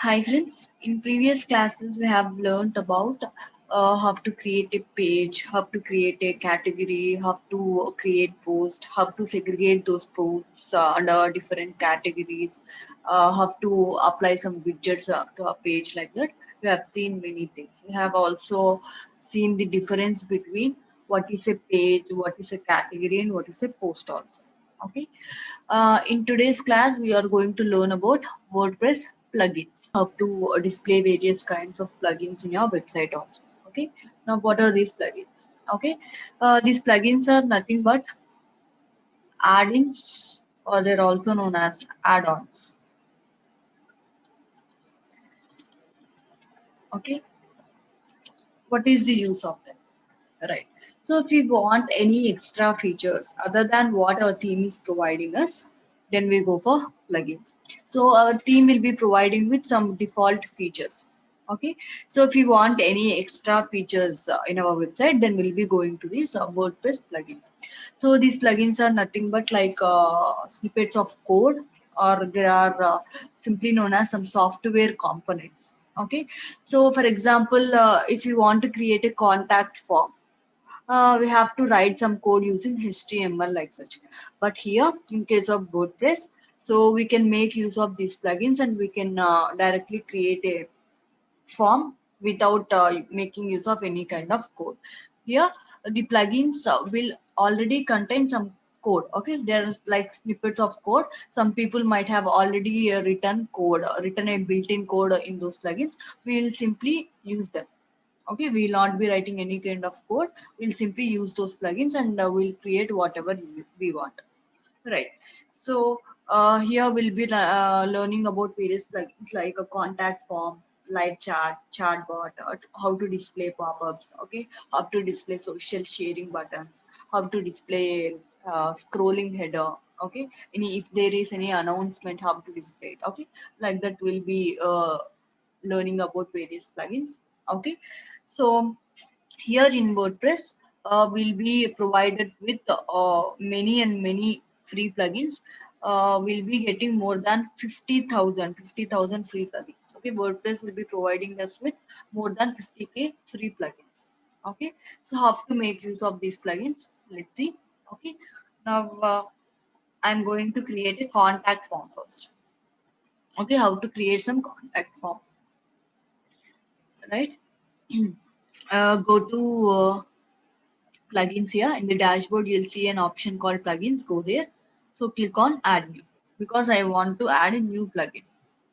Hi friends, in previous classes we have learned about how to create a page, how to create a category, how to create posts, how to segregate those posts under different categories, how to apply some widgets to a page like that. We have seen many things. We have also seen the difference between what is a page, what is a category, and what is a post also. Okay. In today's class, we are going to learn about WordPress plugins, how to display various kinds of plugins in your website also. Okay. Now, what are these plugins? Okay. These plugins are nothing but add-ins, or they're also known as add-ons. Okay. What is the use of them? Right. So if we want any extra features other than what our theme is providing us, then we go for plugins. So our theme will be providing with some default features. Okay. So if we want any extra features in our website, then we'll be going to these WordPress plugins. So these plugins are nothing but like snippets of code, or there are simply known as some software components. Okay. So for example, if you want to create a contact form, we have to write some code using HTML like such. But here, in case of WordPress, so we can make use of these plugins and we can directly create a form without making use of any kind of code. Here, the plugins will already contain some code. Okay, there are like snippets of code. Some people might have already written a built-in code in those plugins. We will simply use them. Okay, we will not be writing any kind of code. We'll simply use those plugins and we'll create whatever we want. Right. So here we'll be learning about various plugins like a contact form, live chat, chatbot, how to display pop-ups, okay, how to display social sharing buttons, how to display scrolling header, okay, any if there is any announcement, how to display it, okay, like that we'll be learning about various plugins, okay. So here in WordPress, we'll be provided with many and many free plugins. We'll be getting more than 50,000 free plugins. Okay, WordPress will be providing us with more than 50K free plugins. Okay, so how to make use of these plugins? Let's see. Okay, now I'm going to create a contact form first. Okay, how to create some contact form, right? Go to plugins here. In the dashboard, you'll see an option called plugins. Go there. So click on add new because I want to add a new plugin.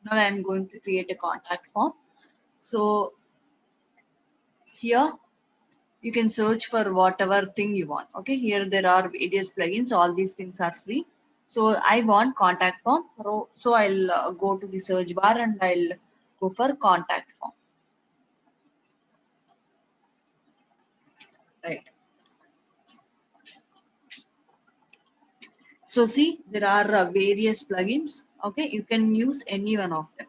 Now I'm going to create a contact form. So here you can search for whatever thing you want. Okay, here there are various plugins. All these things are free. So I want contact form. So I'll go to the search bar and I'll go for contact form. Right. So see, there are various plugins. Okay, you can use any one of them.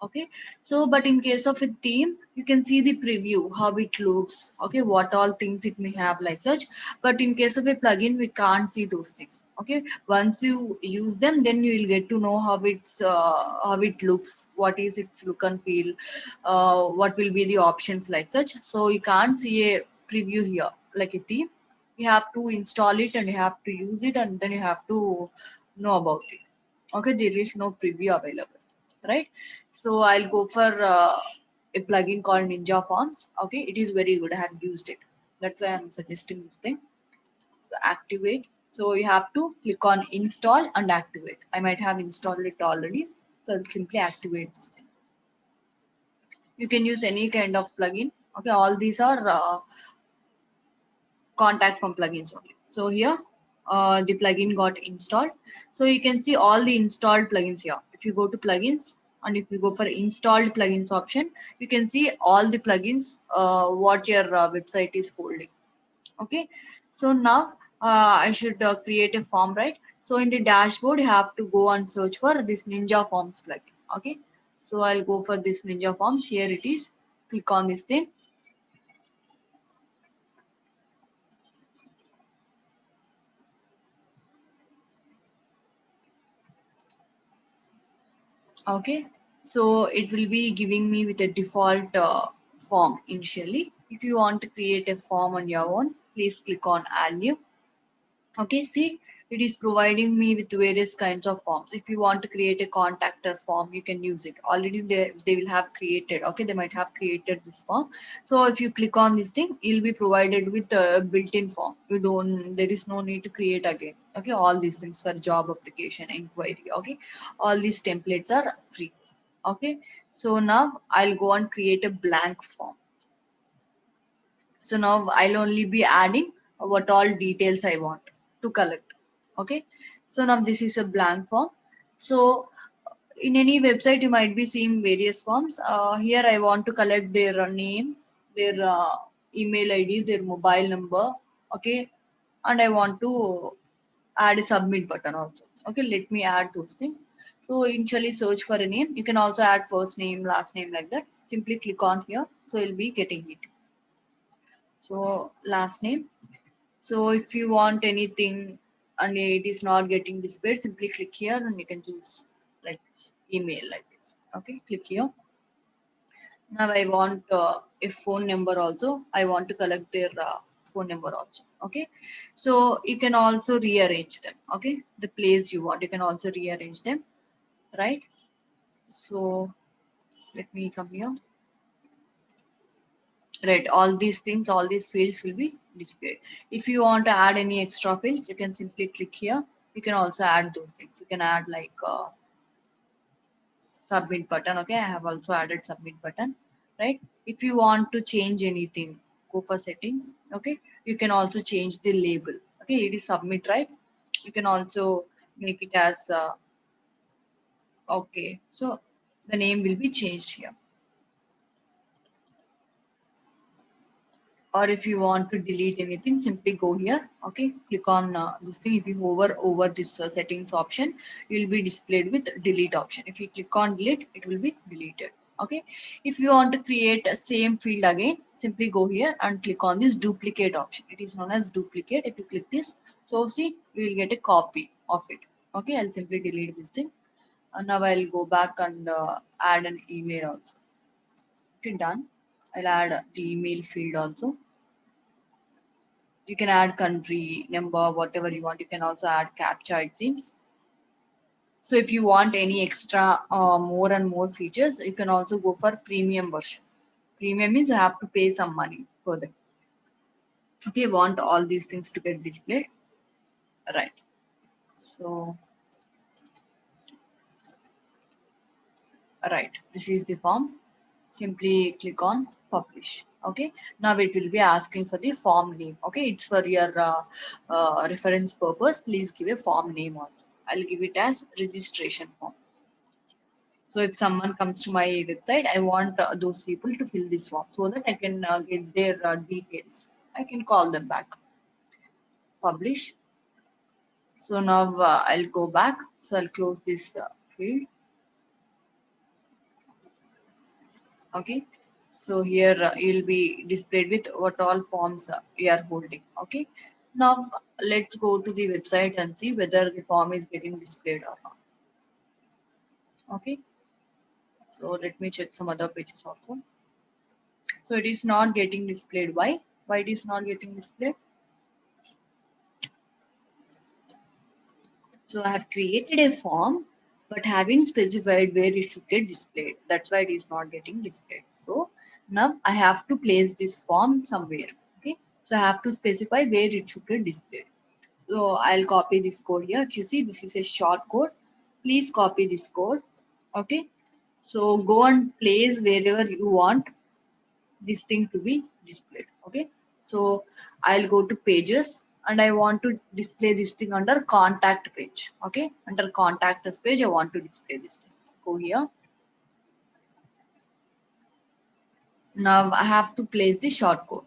Okay, so but in case of a theme, you can see the preview, how it looks, okay, what all things it may have like such. But in case of a plugin, we can't see those things. Okay, once you use them, then you will get to know how it looks, what is its look and feel, what will be the options like such. So you can't see a preview here like a theme. You have to install it and you have to use it and then you have to know about it. Okay, there is no preview available, right? So I'll go for a plugin called Ninja Forms. Okay, it is very good. I have used it. That's why I'm suggesting this thing. So activate. So you have to click on install and activate. I might have installed it already. So I'll simply activate this thing. You can use any kind of plugin. Okay, all these are contact from plugins only. So here the plugin got installed. So you can see all the installed plugins here. If you go to plugins and if you go for installed plugins option, you can see all the plugins what your website is holding. Okay. So now I should create a form, right? So in the dashboard, you have to go and search for this Ninja Forms plugin. Okay. So I'll go for this Ninja Forms. Here it is. Click on this thing. Okay. So it will be giving me with a default form initially. If you want to create a form on your own, please click on add new. Okay, see, it is providing me with various kinds of forms. If you want to create a contact us form, you can use it. Already they will have created, okay, they might have created this form. So if you click on this thing, you'll be provided with a built-in form. There is no need to create again. Okay, all these things for job application, inquiry, okay, all these templates are free. Okay, so now I'll go and create a blank form. So now I'll only be adding what all details I want to collect. Okay. So now this is a blank form. So in any website, you might be seeing various forms. Here I want to collect their name, their email ID, their mobile number. Okay. And I want to add a submit button also. Okay. Let me add those things. So initially search for a name. You can also add first name, last name like that. Simply click on here. So you'll be getting it. So last name. So if you want anything and it is not getting displayed, simply click here and you can choose like this, email like this. Okay, click here. Now I want a phone number also. I want to collect their phone number also. Okay, so you can also rearrange them. Okay, the place you want, you can also rearrange them, right? So let me come here. Right, all these things, all these fields will be displayed. If you want to add any extra fields, you can simply click here. You can also add those things. You can add like submit button. Okay, I have also added submit button, right? If you want to change anything, go for settings. Okay, you can also change the label. Okay, it is submit, right? You can also make it as okay, so the name will be changed here. Or if you want to delete anything, simply go here. Okay, click on this thing. If you hover over this settings option, you will be displayed with delete option. If you click on delete, it will be deleted. Okay, if you want to create a same field again, simply go here and click on this duplicate option. It is known as duplicate. If you click this, so see, you will get a copy of it. Okay, I'll simply delete this thing, and now I'll go back and add an email also. Okay, done. I'll add the email field also. You can add country, number, whatever you want. You can also add captcha, it seems. So if you want any extra more and more features, you can also go for premium version. Premium means you have to pay some money for them. Okay, want all these things to get displayed. Right. So, right. This is the form. Simply click on publish. Okay, now it will be asking for the form name. Okay, it's for your reference purpose. Please give a form name also. I'll give it as registration form. So if someone comes to my website, I want those people to fill this form so that I can get their details. I can call them back. Publish. So now I'll go back. So I'll close this field. Okay. So here you'll be displayed with what all forms you are holding. Okay. Now let's go to the website and see whether the form is getting displayed or not. Okay. So let me check some other pages also. So it is not getting displayed. Why? Why it is not getting displayed? So I have created a form but haven't specified where it should get displayed. That's why it is not getting displayed. So now I have to place this form somewhere. Okay. So I have to specify where it should get displayed. So I'll copy this code here. If you see, this is a short code. Please copy this code. Okay. So go and place wherever you want this thing to be displayed. Okay, so I'll go to pages and I want to display this thing under contact page. Okay, under contact us page I want to display this thing. Go here. Now I have to place the short code.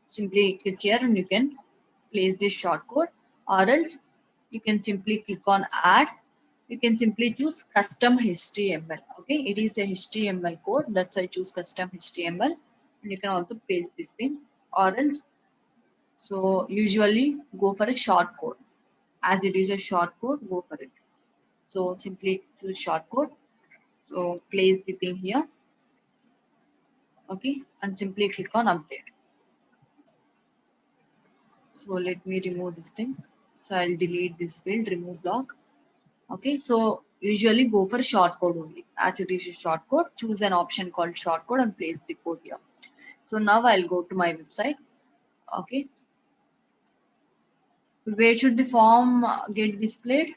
Simply click here and you can place this short code, or else you can simply click on add. You can simply choose custom HTML. Okay, it is a HTML code, that's why I choose custom HTML. And you can also paste this thing, or else, so usually go for a short code. As it is a short code, go for it. So simply choose short code. So So place the thing here. Okay, and simply click on update. So let me remove this thing. So I'll delete this field, remove block. Okay, so usually go for short code only. As it is a short code, choose an option called short code and place the code here. So now I'll go to my website. Okay, where should the form get displayed?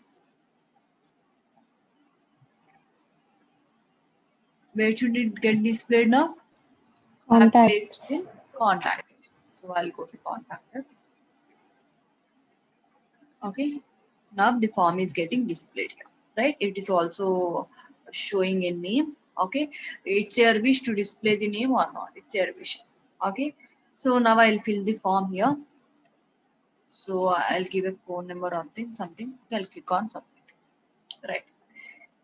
Where should it get displayed now? I have placed Contacts. in contact. So I'll go to contact us. Okay, now the form is getting displayed here, right? It is also showing a name. Okay, it's your wish to display the name or not. It's your wish. Okay, so now I'll fill the form here. So I'll give a phone number or thing, something. I'll click on submit. Right.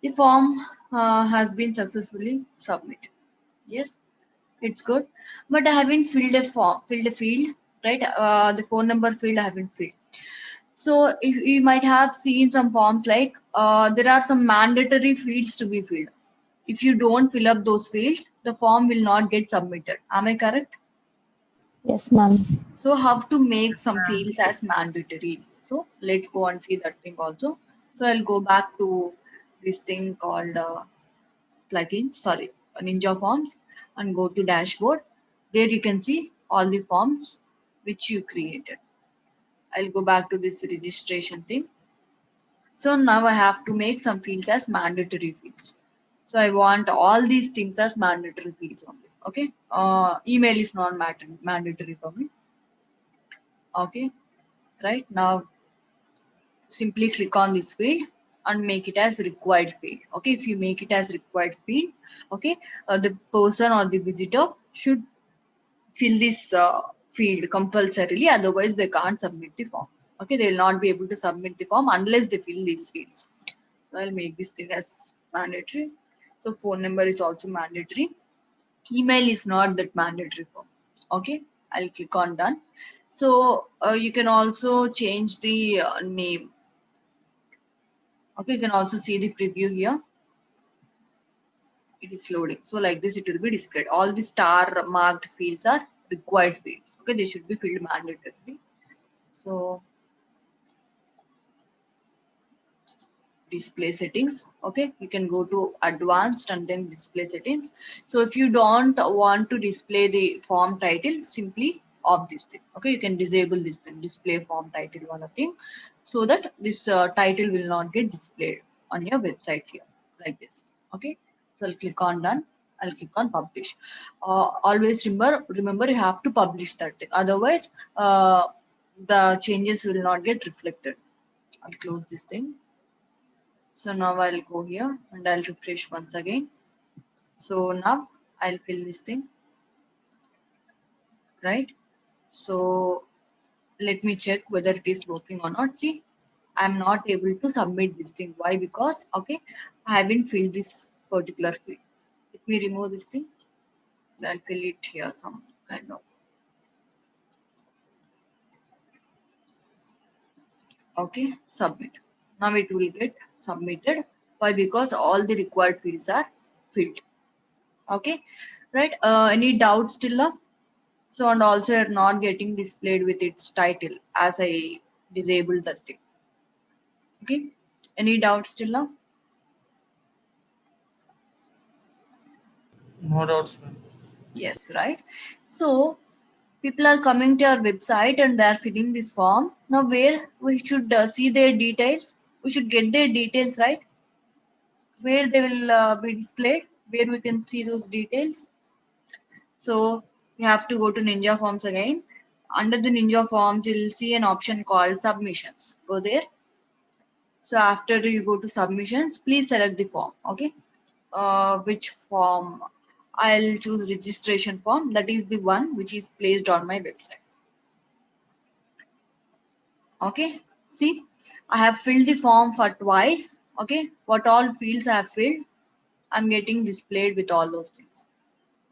The form has been successfully submitted. Yes, it's good. But I haven't filled a form, filled a field, right? The phone number field I haven't filled. So if you might have seen some forms like there are some mandatory fields to be filled. If you don't fill up those fields, the form will not get submitted. Am I correct? Yes, ma'am. So how to make some fields as mandatory. So let's go and see that thing also. So I'll go back to this thing called plugins, sorry, Ninja Forms, and go to dashboard. There you can see all the forms which you created. I'll go back to this registration thing. So now I have to make some fields as mandatory fields. So I want all these things as mandatory fields only. Okay. Email is not mandatory for me. Okay. Right now, simply click on this field and make it as required field. Okay. If you make it as required field, okay, the person or the visitor should fill this field compulsorily. Otherwise, they can't submit the form. Okay. They will not be able to submit the form unless they fill these fields. So I'll make this thing as mandatory. So phone number is also mandatory. Email is not that mandatory form. Okay, I'll click on done. So you can also change the name. Okay, you can also see the preview here. It is loading. So like this, it will be displayed. All the star marked fields are required fields. Okay, they should be filled mandatorily. So display settings. Okay, you can go to advanced and then display settings. So if you don't want to display the form title, simply off this thing. Okay, you can disable this thing, display form title one thing, so that this title will not get displayed on your website here like this. Okay, so I'll click on done. I'll click on publish. Always remember you have to publish that thing. Otherwise the changes will not get reflected. I'll close this thing. So now I'll go here and I'll refresh once again. So now I'll fill this thing, right? So let me check whether it is working or not. See, I'm not able to submit this thing. Why? Because, okay, I haven't filled this particular field. Let me remove this thing. I'll fill it here some kind of. Okay, submit. Now it will get submitted. Why? Because all the required fields are filled. Okay, right? Any doubts still now? So and also you're not getting displayed with its title as I disabled that thing. Okay. Any doubts still now? No doubts, ma'am. Yes, right. So people are coming to our website and they are filling this form. Now where we should see their details? We should get their details, right? Where they will be displayed, where we can see those details. So you have to go to Ninja Forms again. Under the Ninja Forms, you'll see an option called submissions. Go there. So after you go to submissions, please select the form. Okay. Which form? I'll choose registration form. That is the one which is placed on my website. Okay. See, I have filled the form for twice. Okay. What all fields I have filled, I'm getting displayed with all those things.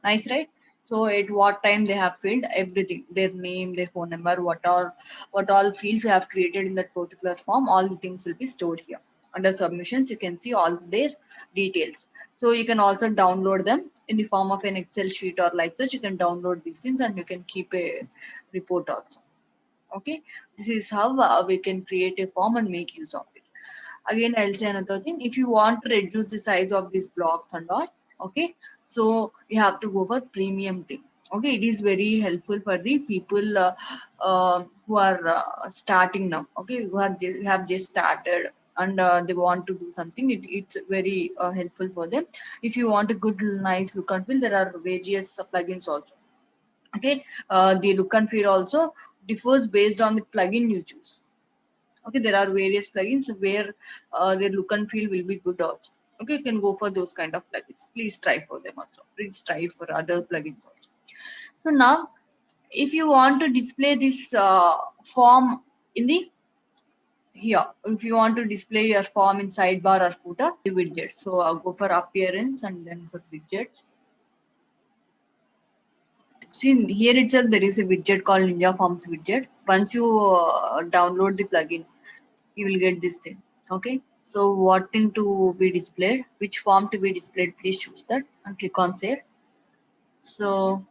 Nice, right? So at what time they have filled everything, their name, their phone number, what all fields I have created in that particular form, all the things will be stored here. Under submissions, you can see all their details. So you can also download them in the form of an Excel sheet or like such. You can download these things and you can keep a report also. Okay, this is how we can create a form and make use of it. Again, I'll say another thing. If you want to reduce the size of these blocks and all, okay, so you have to go for premium thing. Okay, it is very helpful for the people who are starting now. Okay, who have just started and they want to do something. It's very helpful for them. If you want a good, nice look and feel, there are various plugins also. Okay, the look and feel also differs based on the plugin you choose. Okay, there are various plugins where their look and feel will be good also. Okay, you can go for those kind of plugins. Please try for them also. Please try for other plugins also. So now, if you want to display this form in the here, if you want to display your form in sidebar or footer, the widget. So I'll go for appearance and then for widgets. See here itself there is a widget called Ninja Forms widget. Once you download the plugin, you will get this thing. Okay, so what thing to be displayed, which form to be displayed, please choose that and click on save. So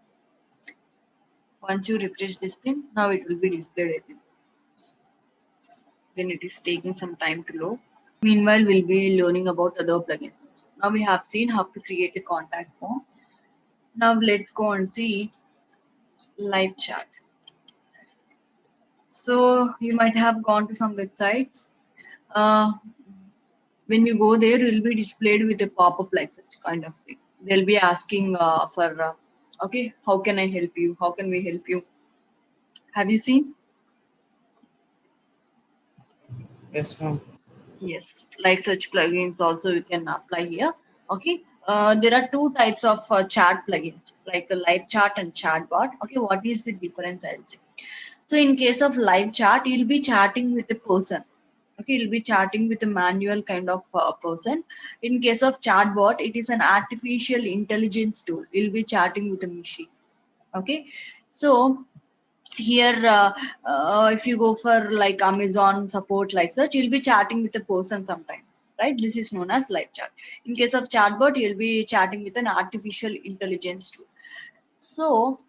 once you refresh this thing, now it will be displayed, I think. Then it is taking some time to load. Meanwhile, we'll be learning about other plugins. Now we have seen how to create a contact form. Now let's go and see live chat. So you might have gone to some websites. uh, when you go there, it will be displayed with a pop-up like such kind of thing. They'll be asking for okay, how can I help you, how can we help you? Have you seen? Yes, ma'am. Yes, like such plugins also you can apply here. Okay, there are two types of chat plugins, like a live chat and chatbot. Okay, what is the difference, I'll say. So in case of live chat, you'll be chatting with a person. Okay, you'll be chatting with a manual kind of person. In case of chatbot, it is an artificial intelligence tool. You'll be chatting with a machine. Okay, so here if you go for like Amazon support like such, you'll be chatting with a person sometime, right? This is known as live chat. In case of chatbot, you'll be chatting with an artificial intelligence tool. So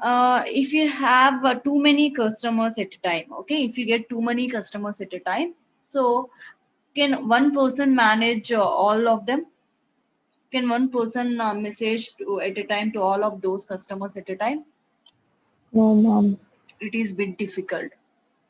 if you have too many customers at a time, okay, if you get too many customers at a time, so can one person manage all of them? Can one person message at a time to all of those customers at a time? No, ma'am. It is bit difficult.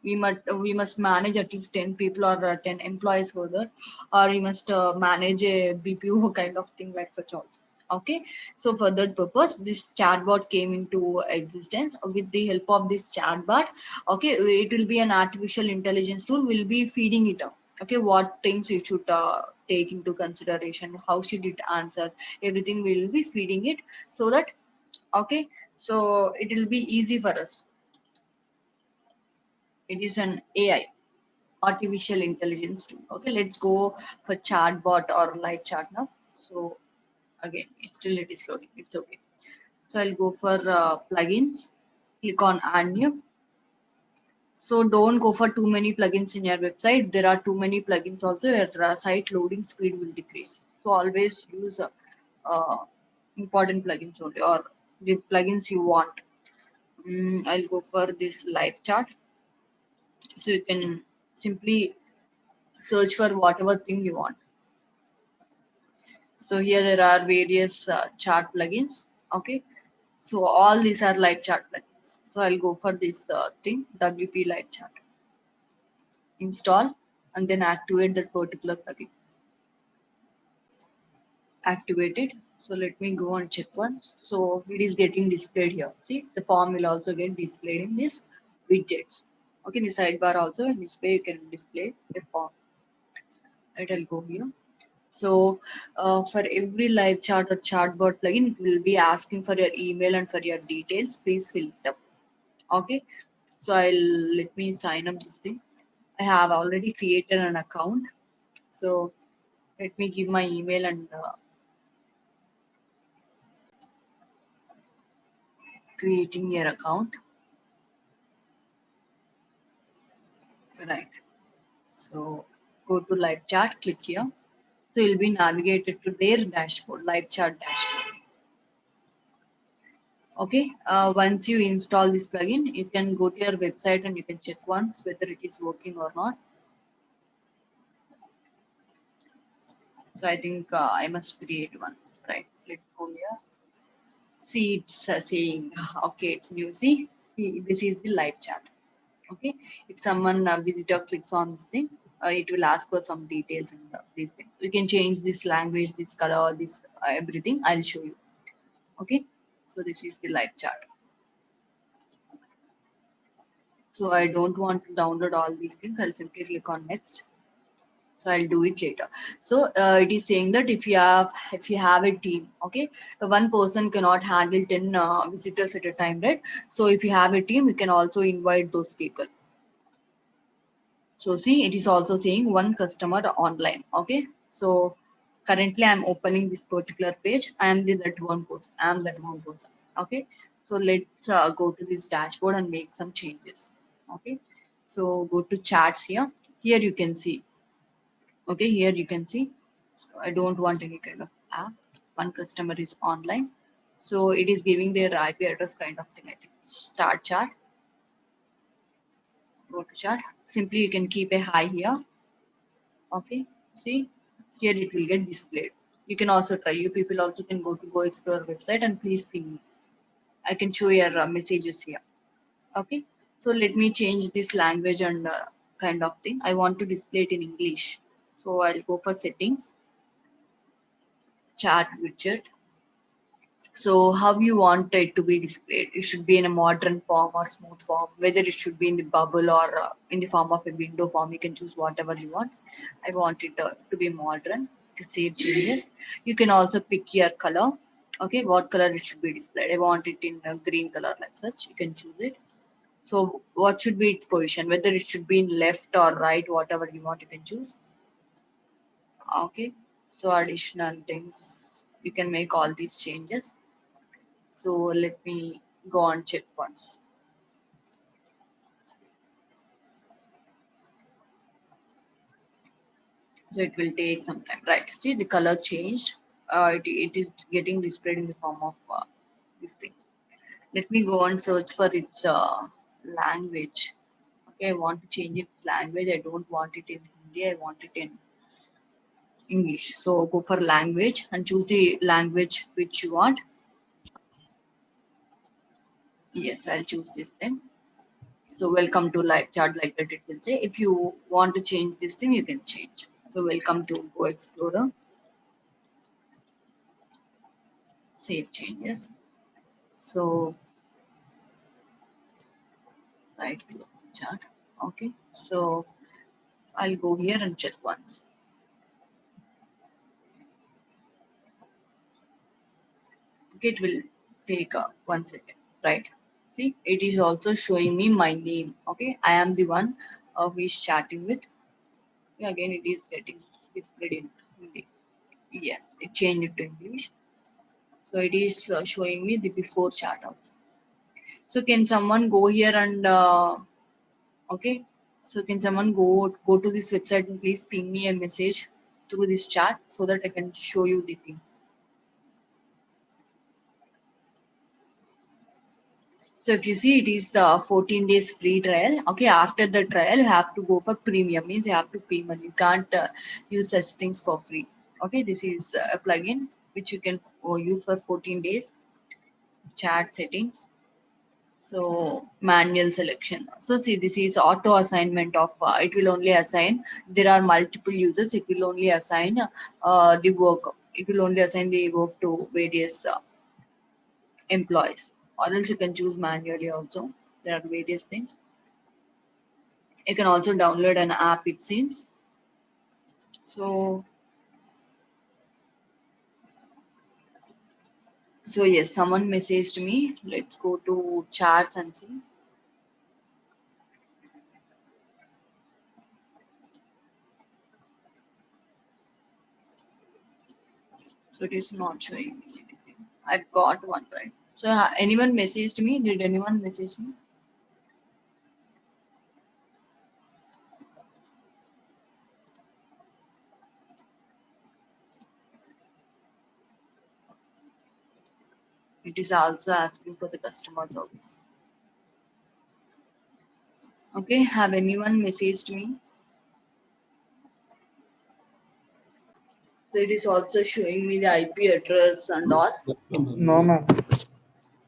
We must manage at least 10 people or 10 employees further, or we must manage a BPO kind of thing like such also. Okay, so for that purpose, this chatbot came into existence. With the help of this chatbot, okay, it will be an artificial intelligence tool. Will be feeding it up. Okay, what things you should take into consideration, how should it answer, everything will be feeding it, so that okay, so it will be easy for us. It is an AI, artificial intelligence tool. Okay, let's go for chatbot or live chat now. So again, it is loading. It's okay. So I'll go for plugins. Click on add new. So don't go for too many plugins in your website. There are too many plugins also. Your site loading speed will decrease. So always use uh, important plugins only, or the plugins you want. I'll go for this live chat. So you can simply search for whatever thing you want. So here there are various chart plugins. Okay, so all these are live chat plugins. So I'll go for this thing, WP live chat. Install and then activate that particular plugin. Activated. So let me go and check once. So it is getting displayed here. See, the form will also get displayed in this widgets. Okay, the sidebar also in display you can display the form. Right, I'll go here. So for every live chat or chatbot plugin, it will be asking for your email and for your details. Please fill it up. Okay. So let me sign up this thing. I have already created an account. So let me give my email and creating your account. Right. So go to live chat, click here. So you'll be navigated to their dashboard, live chat dashboard. Okay, once you install this plugin, you can go to your website and you can check once whether it is working or not. So I think I must create one, right? Let's go here. See, it's saying, okay, it's new. See, this is the live chat. Okay, if someone visitor clicks on this thing, it will ask for some details and these things. You can change this language, this color, this everything. I'll show you. Okay, so this is the live chat. So I don't want to download all these things. I'll simply click on next. So I'll do it later. So it is saying that if you have a team, okay, one person cannot handle 10 visitors at a time, right? So if you have a team, you can also invite those people. So see, it is also saying one customer online. Okay, so currently I'm opening this particular page. I am that one person. I am that one person. Okay, so let's go to this dashboard and make some changes. Okay, so go to chats here. Here you can see. Okay, here you can see. I don't want any kind of app. One customer is online. So it is giving their IP address kind of thing. I think start chat. Go to chat. Simply you can keep a hi here. Okay, see, here it will get displayed. You can also try. You people also can go to Go Explore website and please ping me. I can show your messages here. Okay, so let me change this language and kind of thing. I want to display it in English. So I'll go for settings, chat widget. So how you want it to be displayed? It should be in a modern form or smooth form. Whether it should be in the bubble or in the form of a window form, you can choose whatever you want. I want it to be modern. To save changes, you can also pick your color. Okay, what color it should be displayed? I want it in a green color like such. You can choose it. So what should be its position? Whether it should be in left or right, whatever you want, you can choose. Okay, so additional things, you can make all these changes. So let me go on check once. So it will take some time, right? See, the color changed. It is getting displayed in the form of this thing. Let me go and search for its language. Okay, I want to change its language. I don't want it in Hindi. I want it in English. So go for language and choose the language which you want. Yes, I'll choose this thing. So welcome to live chat, like that it will say. If you want to change this thing, you can change. So welcome to Go Explorer. Save changes. So right close the chat. Okay. So I'll go here and check once. Okay, it will take 1 second. Right. See, it is also showing me my name. Okay, I am the one who is chatting with. Again, it is getting displayed in Hindi. Yes, it changed it to English. So it is showing me the before chat also. So can someone go here and okay? So can someone go to this website and please ping me a message through this chat so that I can show you the thing. So if you see, it is 14 days free trial. Okay, after the trial, you have to go for premium. Means you have to pay money. You can't use such things for free. Okay, this is a plugin which you can use for 14 days. Chat settings. So manual selection. So see, this is auto assignment of it will only assign. There are multiple users. It will only assign the work. It will only assign the work to various employees. Or else you can choose manually also. There are various things. You can also download an app. It seems. So yes, someone messaged me. Let's go to chats and see. So it is not showing me anything. I've got one, right? So anyone messaged me? Did anyone message me? It is also asking for the customer service. Okay, have anyone messaged me? So it is also showing me the IP address and all. No, ma'am.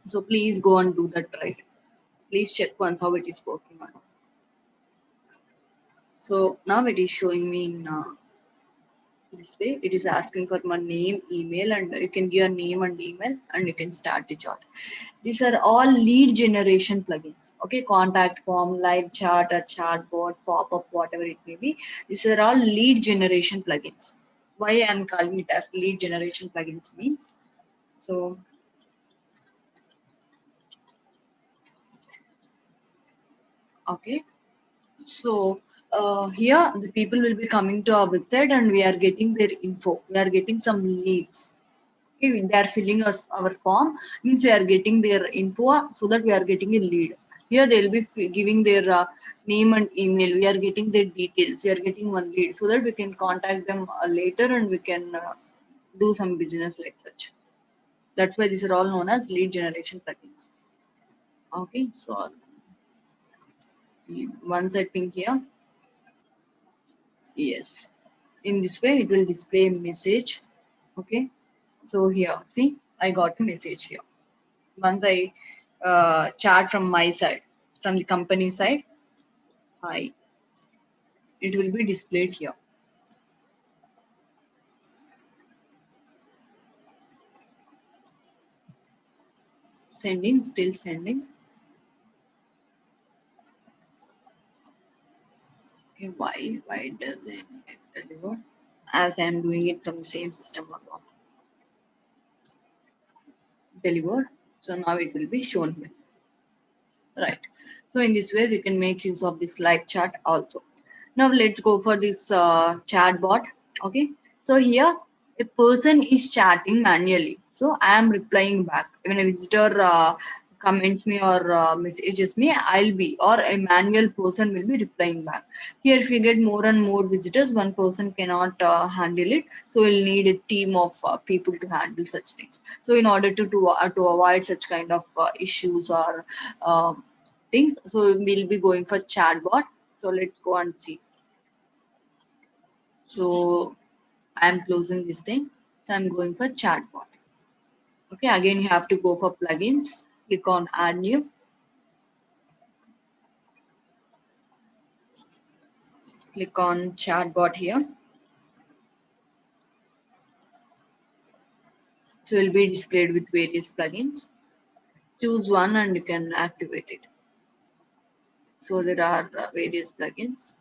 So please go and do that right. Please check once how it is working on. So now it is showing me in this way. It is asking for my name, email, and you can give your name and email, and you can start the chat. These are all lead generation plugins. Okay, contact form, live chat, or chatbot, pop up, whatever it may be. These are all lead generation plugins. Why I am calling it as lead generation plugins means. So okay, so here the people will be coming to our website and we are getting their info. We are getting some leads. Okay, they are filling us our form means we are getting their info so that we are getting a lead. Here they will be giving their name and email. We are getting their details. We are getting one lead so that we can contact them later and we can do some business like such. That's why these are all known as lead generation plugins. Okay, so one setting here. Yes. In this way, it will display a message. Okay. So here, see, I got a message here. Once I chat from my side, from the company side, hi, it will be displayed here. Sending, still sending. Okay, why does it get delivered? As I am doing it from the same system account. Delivered. So now it will be shown here. Right. So in this way, we can make use of this live chat also. Now let's go for this chat bot. Okay. So here a person is chatting manually. So I am replying back. When a visitor comments me or messages me, I'll be or a manual person will be replying back. Here, if we get more and more visitors, one person cannot handle it. So we'll need a team of people to handle such things. So in order to avoid such kind of issues or things, so we'll be going for chatbot. So let's go and see. So I'm closing this thing. So I'm going for chatbot. Okay, again you have to go for plugins. Click on add new. Click on chatbot here. So it will be displayed with various plugins. Choose one and you can activate it. So there are various plugins.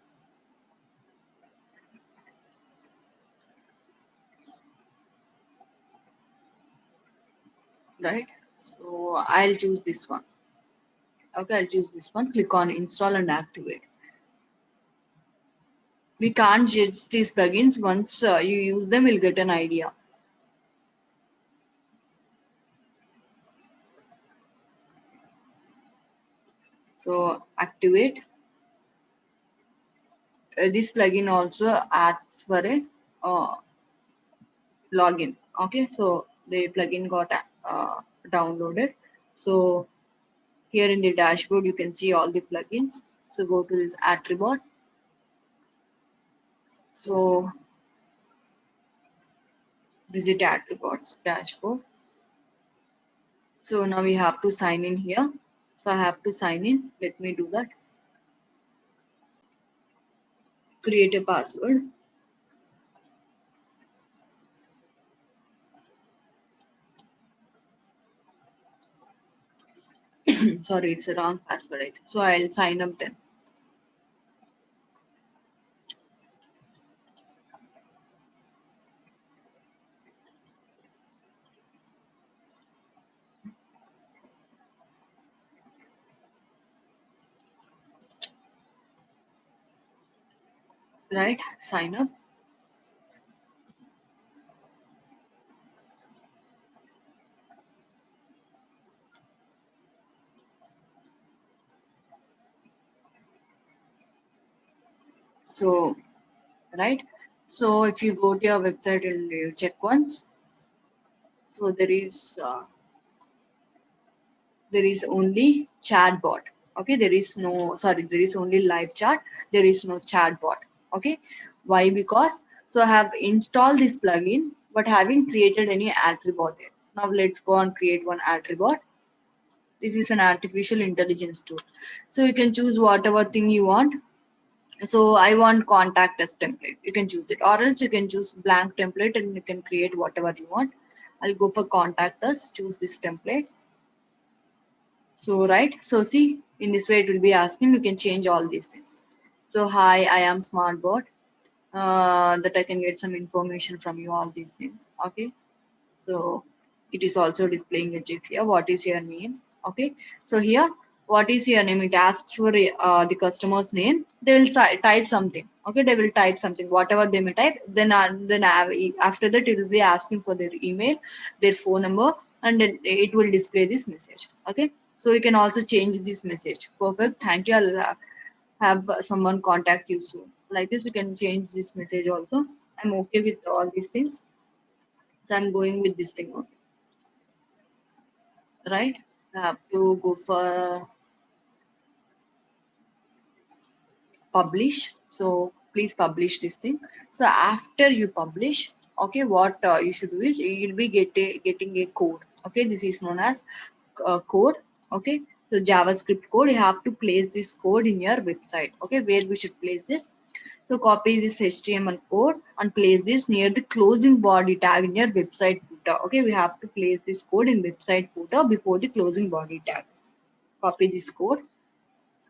Right? So I'll choose this one. Okay, I'll choose this one. Click on install and activate. We can't judge these plugins. Once you use them, you'll get an idea. So activate. This plugin also asks for a uh, login. Okay, so the plugin got downloaded. So here in the dashboard, you can see all the plugins. So go to this attribute. So visit attributes dashboard. So now we have to sign in here. So I have to sign in. Let me do that. Create a password. Sorry, it's a wrong password. Right? So I'll sign up then. Right? Sign up. So, right? So if you go to your website and you check once, so there is there is only chat bot. Okay, there is no, sorry, there is only live chat, there is no chat bot. Okay, why? Because so I have installed this plugin but haven't created any attribute yet. Now let's go and create one attribute. This is an artificial intelligence tool, so you can choose whatever thing you want. So I want contact us template, you can choose it, or else you can choose blank template and you can create whatever you want. I'll go for contact us, choose this template. So right, so see, in this way it will be asking, you can change all these things. So hi, I am smartbot, that I can get some information from you, all these things. Okay, so it is also displaying a GIF here. What is your name? Okay, so here, what is your name? It asks for the customer's name. They will type something. Okay, they will type something, whatever they may type. Then after that, it will be asking for their email, their phone number, and then it will display this message. Okay, so you can also change this message. Perfect. Thank you. I'll have someone contact you soon. Like this, you can change this message also. I'm okay with all these things. So I'm going with this thing. Okay, right? I have to go for publish. So please publish this thing. So after you publish, okay, what you should do is you'll be getting a code. Okay, this is known as code. Okay, so JavaScript code. You have to place this code in your website. Okay, where we should place this? So copy this HTML code and place this near the closing body tag in your website footer. Okay, we have to place this code in website footer before the closing body tag. Copy this code,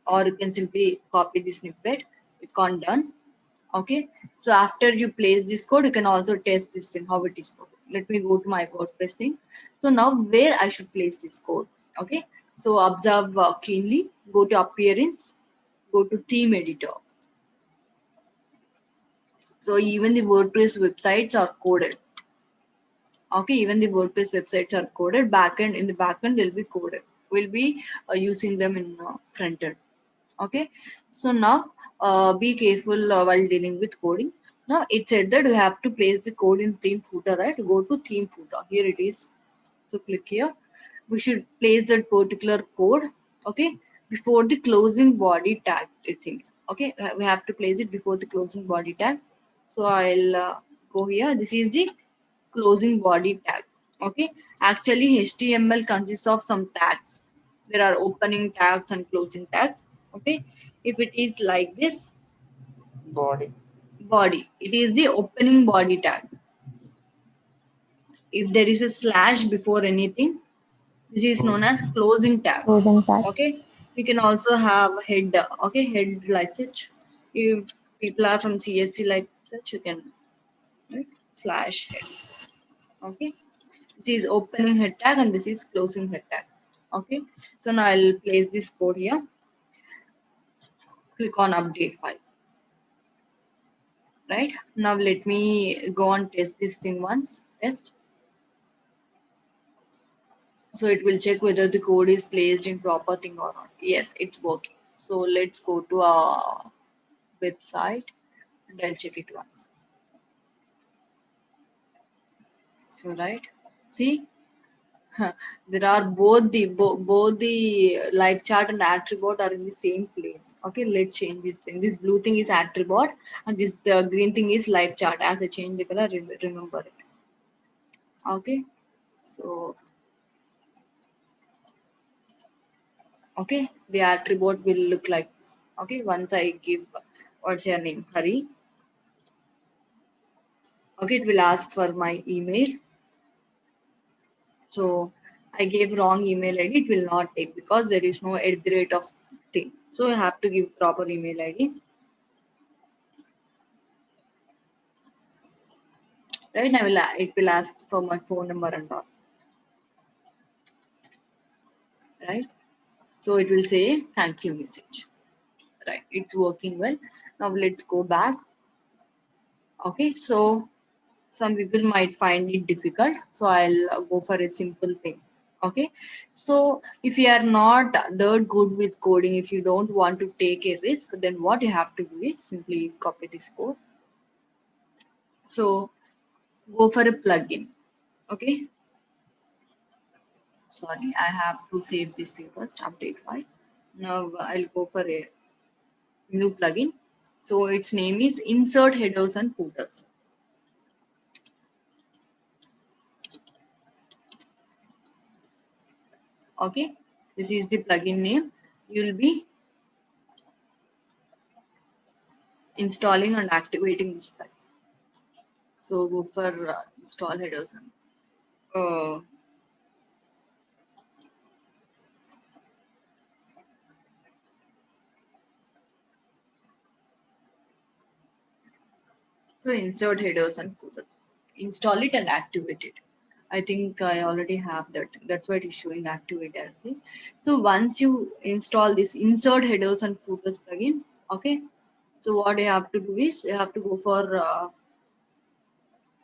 or you can simply copy this snippet. It's gone done. Okay, so after you place this code, you can also test this thing how it is. Let me go to my WordPress thing. So now where I should place this code? Okay, so observe keenly, go to appearance, go to theme editor. So even the WordPress websites are coded. Okay, even the WordPress websites are coded. Backend, in the backend they'll be coded. We'll be using them in front end. Okay, so now be careful while dealing with coding. Now it said that we have to place the code in theme footer, right? Go to theme footer. Here it is. So click here. We should place that particular code. Okay, before the closing body tag. It seems. Okay, we have to place it before the closing body tag. So I'll go here. This is the closing body tag. Okay, actually HTML consists of some tags. There are opening tags and closing tags. Okay, if it is like this, Body. body, it is the opening body tag. If there is a slash before anything, this is known as closing tag. Closing tag. Okay, we can also have head. Okay, head like such. If people are from CSC like such, you can, right, slash head. Okay, this is opening head tag and this is closing head tag. Okay, so now I'll place this code here. Click on update file. Right, now let me go and test this thing once. Test. So it will check whether the code is placed in proper thing or not. Yes, it's working. So let's go to our website and I'll check it once. So right, see, there are both the live chart and attribute are in the same place. Okay, let's change this thing. This blue thing is attribute and this the green thing is live chart. As I change the color, remember it. Okay, so okay, the attribute will look like this. Okay, once I give, what's your name, Hari. Okay, it will ask for my email. So I gave wrong email ID, it will not take because there is no at the rate of thing. So I have to give proper email ID. Right, it will ask for my phone number and all. Right. So it will say thank you message. Right, it's working well. Now let's go back. Okay, so some people might find it difficult, so I'll go for a simple thing. Okay, so if you are not that good with coding, if you don't want to take a risk, then what you have to do is simply copy this code. So go for a plugin. Okay, sorry, I have to save this thing first, update file. Now I'll go for a new plugin. So its name is insert headers and footers. Okay, this is the plugin name. You'll be installing and activating this plugin. So go for install headers and so insert headers and footers. Install it and activate it. I think I already have that. That's why it is showing activate directly. So once you install this insert headers and footers plugin, okay. So what you have to do is you have to go for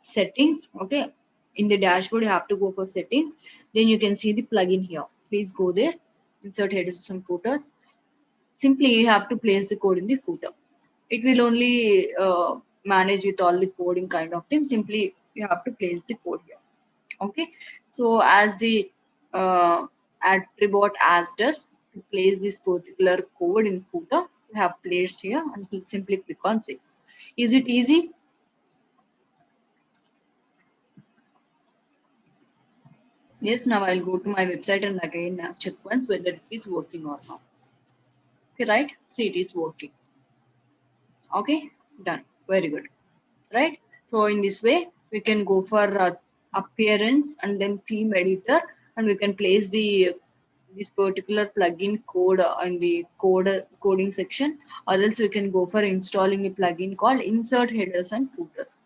settings. Okay, in the dashboard you have to go for settings. Then you can see the plugin here. Please go there. Insert headers and footers. Simply you have to place the code in the footer. It will only manage with all the coding kind of thing. Simply you have to place the code here. Okay, so as the attribute asked us to place this particular code in footer, we have placed here and simply click on save. Is it easy? Yes, now I'll go to my website and again check once whether it is working or not. Okay, right? See, it is working. Okay, done. Very good. Right? So in this way, we can go for appearance and then theme editor, and we can place the this particular plugin code in the coding section, or else we can go for installing a plugin called insert headers and footers.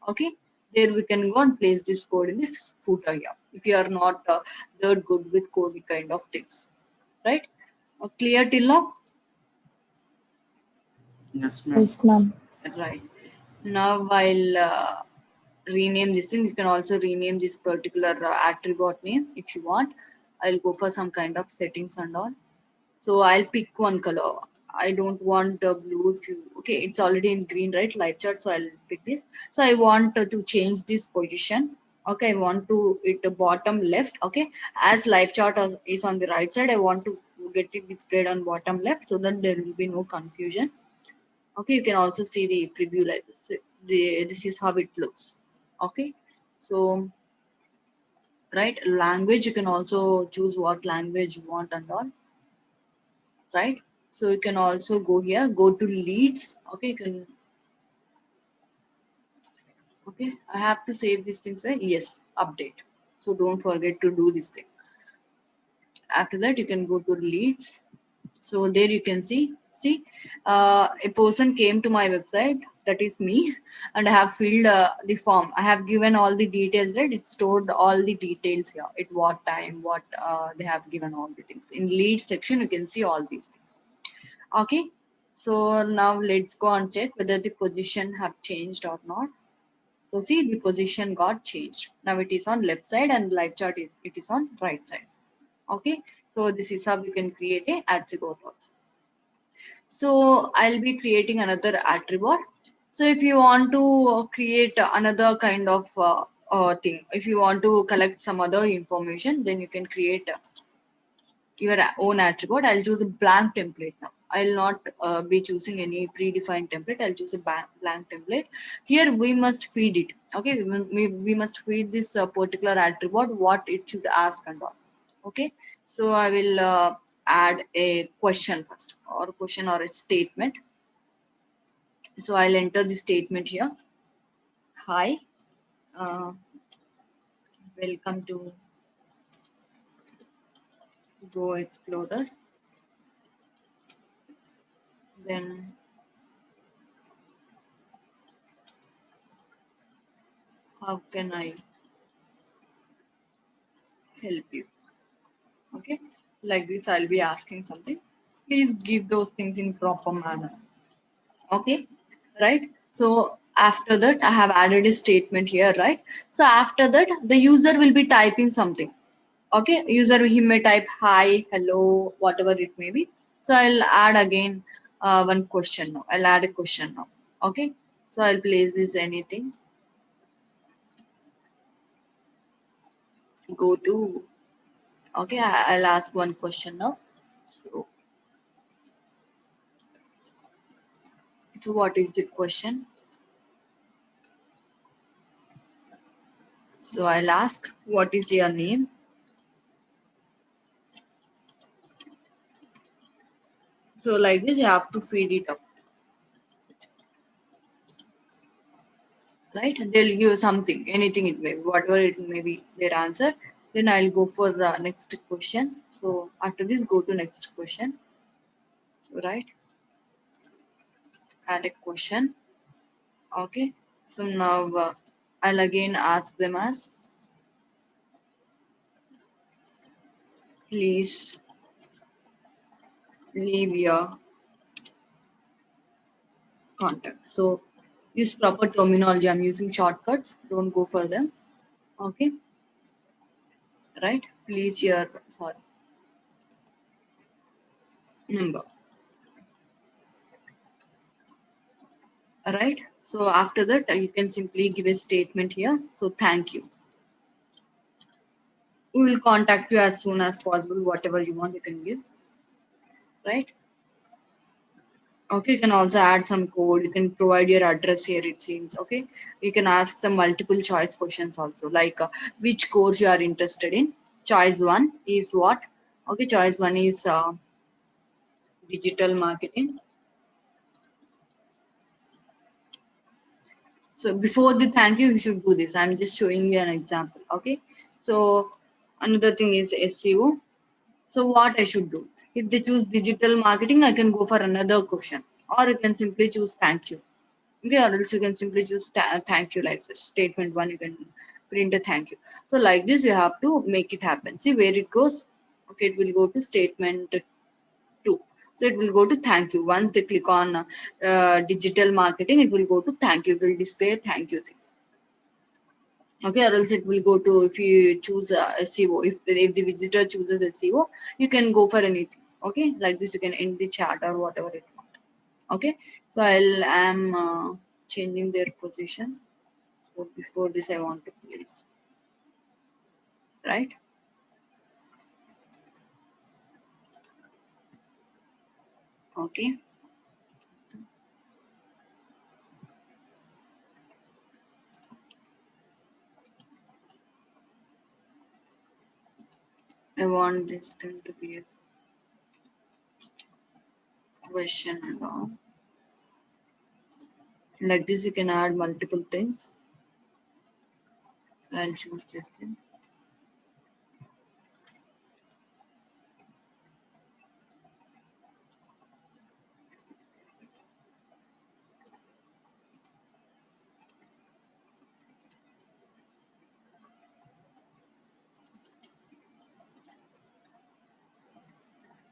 Okay, there we can go and place this code in this footer here if you are not that good with coding kind of things, right? Clear till now? Yes, ma'am. Yes, ma'am. Right. Now I'll rename this thing. You can also rename this particular attribute name if you want. I'll go for some kind of settings and all. So I'll pick one color. I don't want blue. If you okay, it's already in green, right? Live chart. So I'll pick this. So I want to change this position. Okay, I want to it the bottom left. Okay, as live chart is on the right side, I want to get it displayed on bottom left so that there will be no confusion. Okay, you can also see the preview like this. So this is how it looks. Okay, so right, language you can also choose what language you want and all, right? So you can also go here, go to leads. Okay, you can, okay, I have to save these things, right? Yes, update. So don't forget to do this thing. After that, you can go to leads. So there you can see a person came to my website, that is me, and I have filled the form. I have given all the details, right? It stored all the details here, at what time, what they have given all the things. In lead section, you can see all these things. Okay, so now let's go and check whether the position have changed or not. So see, the position got changed. Now it is on left side and live chart is it is on right side. Okay, so this is how you can create a attribute also. So I'll be creating another attribute. So if you want to create another kind of thing, if you want to collect some other information, then you can create your own attribute. I'll choose a blank template now. I'll not be choosing any predefined template. I'll choose a blank template. Here we must feed it. Okay, we must feed this particular attribute what it should ask and all. Okay, so I will add a question first, or question or a statement. So I'll enter the statement here. Hi, uh, welcome to Go Explorer. Then how can I help you? Okay, like this I'll be asking something. Please give those things in proper manner. Okay, right? So after that I have added a statement here, right? So after that the user will be typing something. Okay, user he may type hi, hello, whatever it may be. So I'll add again one question now. I'll add a question now. Okay, so I'll place this anything. Go to Okay, I'll ask one question now. So, so what is the question? So I'll ask, what is your name? So like this, you have to feed it up, right? They'll give something, anything it may be, whatever it may be, their answer. Then I'll go for next question. So after this, go to next question, right? Add a question. Okay. So now I'll again ask them as, please leave your contact. So use proper terminology. I'm using shortcuts. Don't go for them. Okay. Right. Please your sorry number. Right. So after that, you can simply give a statement here. So thank you. We will contact you as soon as possible. Whatever you want, you can give. Right. Okay, you can also add some code. You can provide your address here, it seems. Okay, you can ask some multiple choice questions also, like which course you are interested in. Choice one is what? Okay, choice one is digital marketing. So before the thank you should do this. I'm just showing you an example. Okay, so another thing is SEO. So what I should do? If they choose digital marketing, I can go for another question, or you can simply choose thank you. Okay, or else you can simply just thank you like this. Statement one, you can print a thank you. So like this, you have to make it happen. See where it goes. Okay, it will go to statement two. So it will go to thank you. Once they click on digital marketing, it will go to thank you. It will display a thank you thing. Okay, or else it will go to, if you choose SEO, if the visitor chooses SEO, you can go for anything. Okay, like this, you can end the chat or whatever it want. Okay, so I'm changing their position. So before this, I want to place, right? Okay. I want this thing to be a question and all. Like this, you can add multiple things. So I'll choose this thing.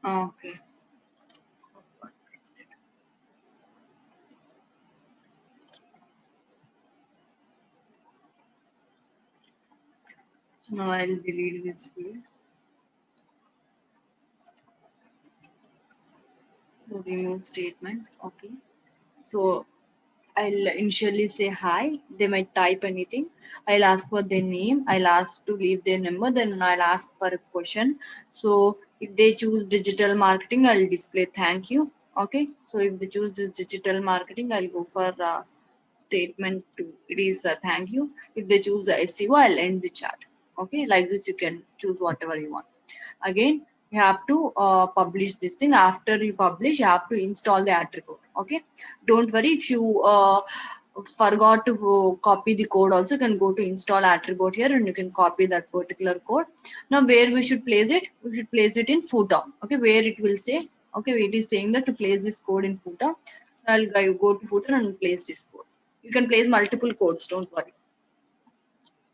Okay. So now I'll delete this field. So remove statement. Okay. So I'll initially say hi. They might type anything. I'll ask for their name. I'll ask to leave their number. Then I'll ask for a question. So if they choose digital marketing, I'll display thank you. Okay. So if they choose this digital marketing, I'll go for statement two. It is thank you. If they choose SEO, I'll end the chat. Okay. Like this, you can choose whatever you want. Again, you have to publish this thing. After you publish, you have to install the attribute. Okay, don't worry if you forgot to copy the code. Also, you can go to install attribute here and you can copy that particular code. Now where we should place it? We should place it in footer. Okay, where it will say, okay, it is saying that to place this code in footer. I'll go to footer and place this code. You can place multiple codes, don't worry.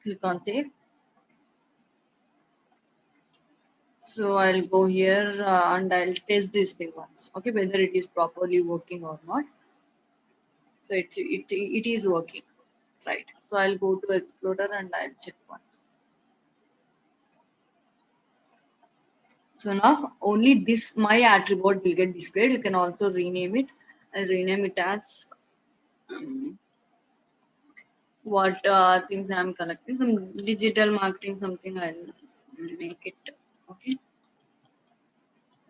Click on save. So I'll go here and I'll test this thing once. Okay, whether it is properly working or not. So it is working, right? So I'll go to Explorer and I'll check once. So now only this my attribute will get displayed. You can also rename it. I'll rename it as what things I'm connecting. Some digital marketing something. I'll make it. Okay.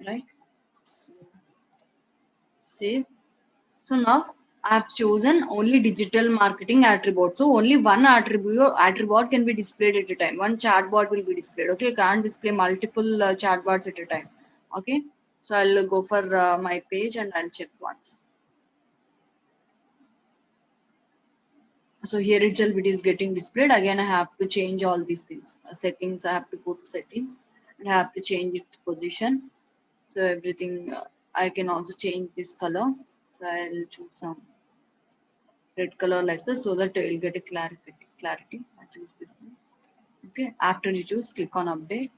right? So, save. So now I have chosen only digital marketing attribute. So only one attribute can be displayed at a time. One chatbot will be displayed. Okay, you can't display multiple chatbots at a time. Okay, so I'll go for my page and I'll check once. So here itself it is getting displayed. Again, I have to change all these things. Settings, I have to go to settings and I have to change its position. So everything, I can also change this color. So I'll choose some red color like this so that you'll get a clarity. I choose this thing. Okay, after you choose, click on update.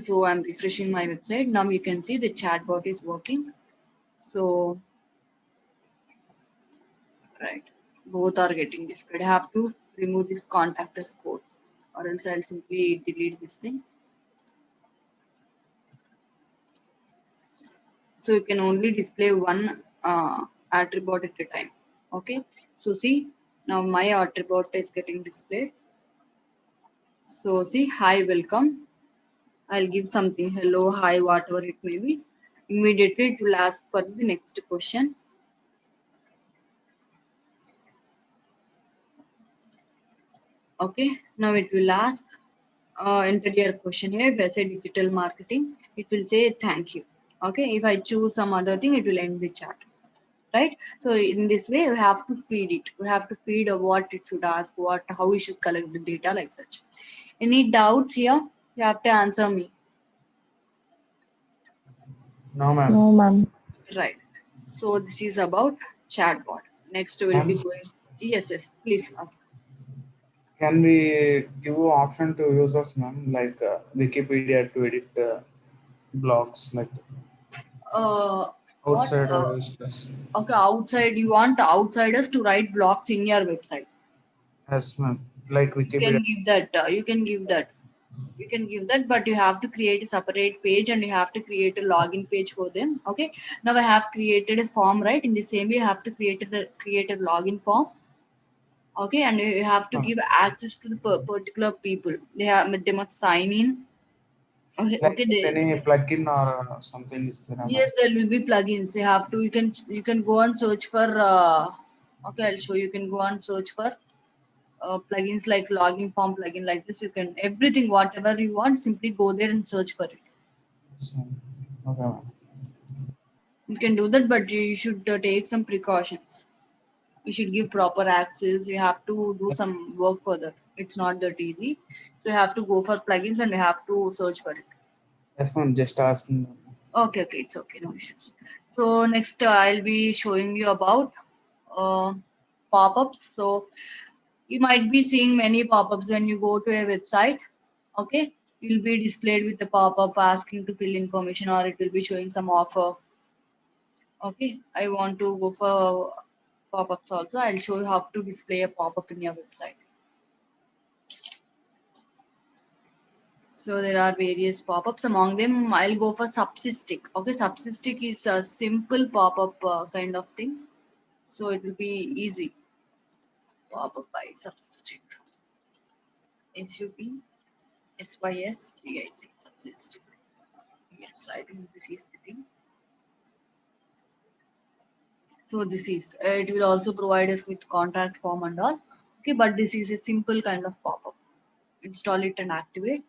So I'm refreshing my website. Now you can see the chatbot is working. So, right, both are getting displayed. I have to remove this contact us code or else I'll simply delete this thing. So you can only display one attribute at a time. Okay, so see, now my attribute is getting displayed. So see, hi, welcome. I'll give something, hello, hi, whatever it may be. Immediately it will ask for the next question. Okay, now it will ask, enter your question here. If I say digital marketing, it will say thank you. Okay, if I choose some other thing, it will end the chat. Right? So in this way, we have to feed it. We have to feed what it should ask, how we should collect the data like such. Any doubts here? You have to answer me. No, ma'am. No, ma'am. Right. So this is about chatbot. Next we'll be Ma'am, going. Yes, yes. Please ask. can we give option to users, ma'am, like Wikipedia to edit blogs, like Uh, what? outside visitors? Okay, outside. You want outsiders to write blogs in your website. Yes, ma'am. Like You can Wikipedia. give that. You can give that. You can give that, but you have to create a separate page and you have to create a login page for them. Okay, now I have created a form, right? In the same way you have to create a login form. Okay, and you have to give access to the particular people. They must sign in. Okay, Like okay, they, any plugin or something is there, ma'am? yes, there will be plugins. You have to, you can go and search for okay, I'll show you. You can go and search for plugins like login form plugin like this. You can everything whatever you want, simply go there and search for it. Yes, ma'am. Okay, ma'am. You can do that, but you should take some precautions. You should give proper access. You have to do some work for that. It's not that easy. So you have to go for plugins and you have to search for it. Yes, ma'am. Just asking. Okay, okay, it's okay, no issues. So next I'll be showing you about uh, pop-ups. So you might be seeing many pop-ups when you go to a website. Okay, you'll be displayed with a pop-up asking to fill information or it will be showing some offer. Okay, I want to go for pop-ups also. I'll show you how to display a pop-up in your website. So there are various pop-ups. Among them, I'll go for Subsystic. Okay, Subsystic is a simple pop-up kind of thing. So it will be easy. Pop-up by Subsystic. SUBSYSTIC. Subsystic. Yes, I think this is the thing. So this is, it will also provide us with contact form and all. Okay, but this is a simple kind of pop-up. Install it and activate.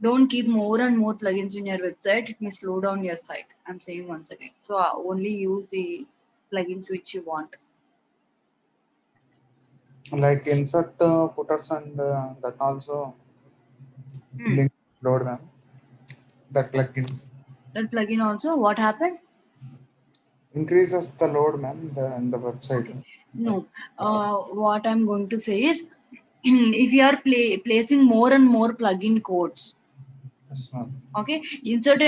Don't keep more and more plugins in your website. It may slow down your site. I'm saying once again. So only use the plugins which you want. Like insert footers and that also Hmm. link load, ma'am. That plugin That plugin also, what happened? increases the load, ma'am, in the website. Okay. No. What I'm going to say is, if you are placing more and more plugin codes, Yes, ma'am. okay, insert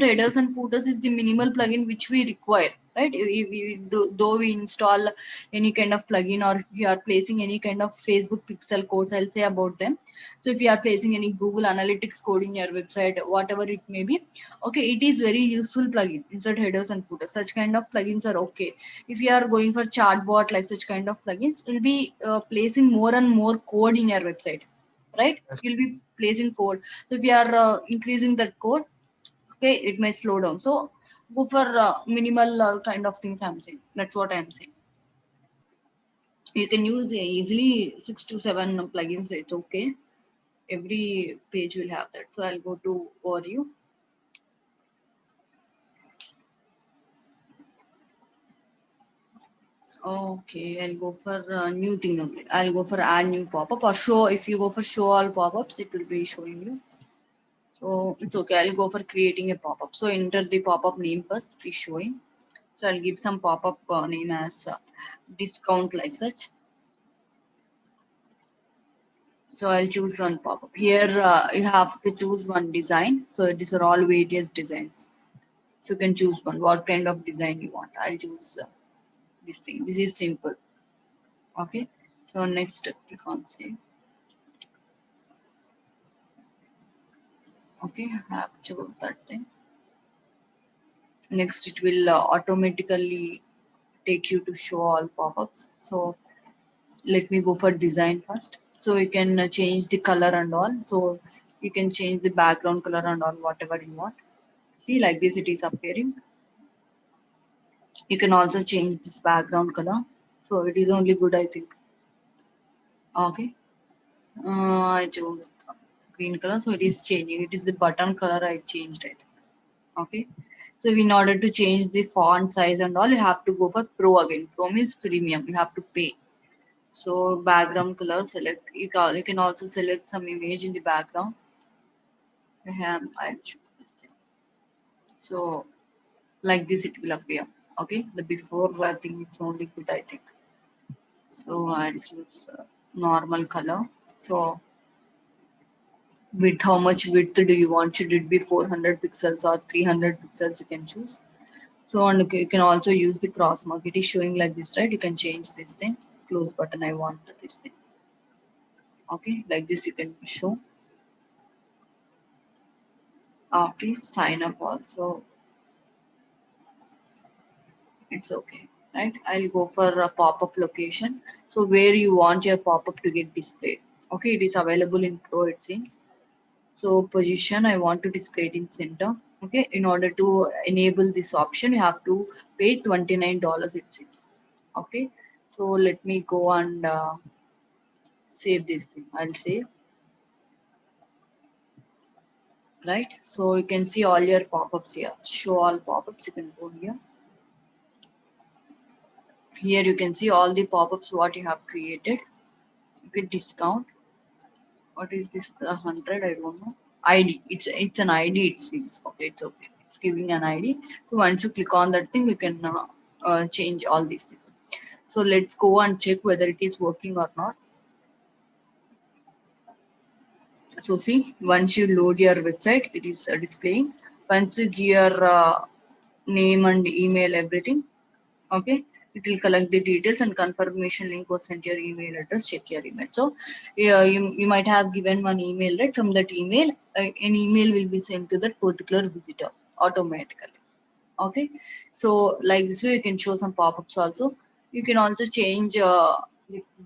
headers and footers is the minimal plugin which we require, right? Though we install any kind of plugin or if you are placing any kind of Facebook pixel codes, I'll say about them. So if you are placing any Google Analytics code in your website, whatever it may be, okay, it is very useful plugin. Insert headers and footers, such kind of plugins are okay. If you are going for chatbot like such kind of plugins, it will be placing more and more code in your website. right? Yes. You'll be placing code. So if you are increasing that code, okay, it may slow down. So go for minimal kind of things I'm saying. That's what I'm saying. You can use easily 6 to 7 plugins. It's okay. Every page will have that. So I'll go to overview. Okay, I'll go for new thing only. I'll go for add new pop-up or show. If you go for show all pop-ups, it will be showing you. So it's okay. I'll go for creating a pop-up. So enter the pop-up name first. It is showing. So I'll give some pop-up name as discount like such. So I'll choose one pop-up. Here you have to choose one design. So these are all various designs. So you can choose one. What kind of design you want? I'll choose this thing. This is simple. Okay. So next, click on save. Okay, I have chose that thing. Next, it will automatically take you to show all pop-ups. So let me go for design first. So you can change the color and all. So you can change the background color and all, whatever you want. See, like this, it is appearing. You can also change this background color. So it is only good, I think. Okay. I chose green color, so it is changing. It is the button color I changed it. Okay. So in order to change the font size and all, you have to go for Pro again. Pro means premium. You have to pay. So background color select. You can also select some image in the background. I'll choose this thing. So like this it will appear. Okay. The before I think it's only good, I think. So I'll choose normal color. So width, how much width do you want? Should it be 400 pixels or 300 pixels? You can choose. So and you can also use the cross mark. It is showing like this, right? You can change this thing. Close button. I want this thing. Okay, like this you can show. Okay, sign up also. It's okay, right? I'll go for a pop-up location. So where you want your pop-up to get displayed. Okay, it is available in Pro, it seems. So position, I want to display it in center. Okay, in order to enable this option, you have to pay $29, it seems. Okay, so let me go and save this thing. I'll save, right? So you can see all your pop-ups here. Show all pop-ups. You can go here. Here you can see all the pop-ups what you have created. With discount. What is this? 100? I don't know. ID. It's an ID. It seems okay. It's okay. It's giving an ID. So once you click on that thing, you can change all these things. So let's go and check whether it is working or not. So see, once you load your website, it is displaying. Once you give your name and email, everything, okay, it will collect the details and confirmation link was sent your email address. Check your email. So yeah, you might have given one email, right? From that email, an email will be sent to that particular visitor automatically. Okay, so like this way you can show some pop-ups also. You can also change the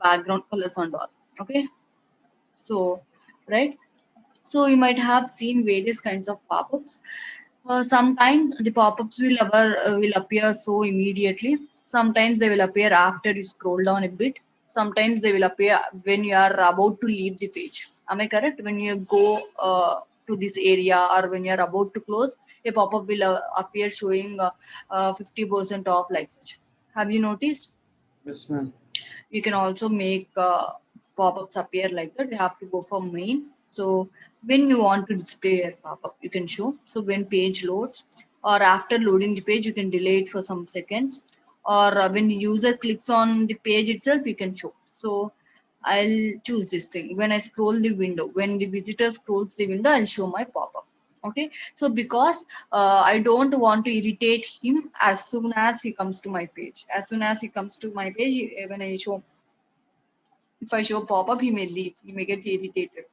background colors and all. Okay, so right. So you might have seen various kinds of pop-ups. Sometimes the pop-ups will appear so immediately. Sometimes they will appear after you scroll down a bit. Sometimes they will appear when you are about to leave the page. Am I correct? When you go to this area or when you are about to close, a pop-up will appear showing 50% off like such. Have you noticed? Yes, ma'am. You can also make pop-ups appear like that. You have to go for main. So when you want to display a pop-up, you can show. So when page loads or after loading the page, you can delay it for some seconds. Or when the user clicks on the page itself, you can show. So I'll choose this thing. When I scroll the window, when the visitor scrolls the window, I'll show my pop-up. Okay, so because I don't want to irritate him as soon as he comes to my page. As soon as he comes to my page, when I show, if I show pop-up, he may leave. He may get irritated.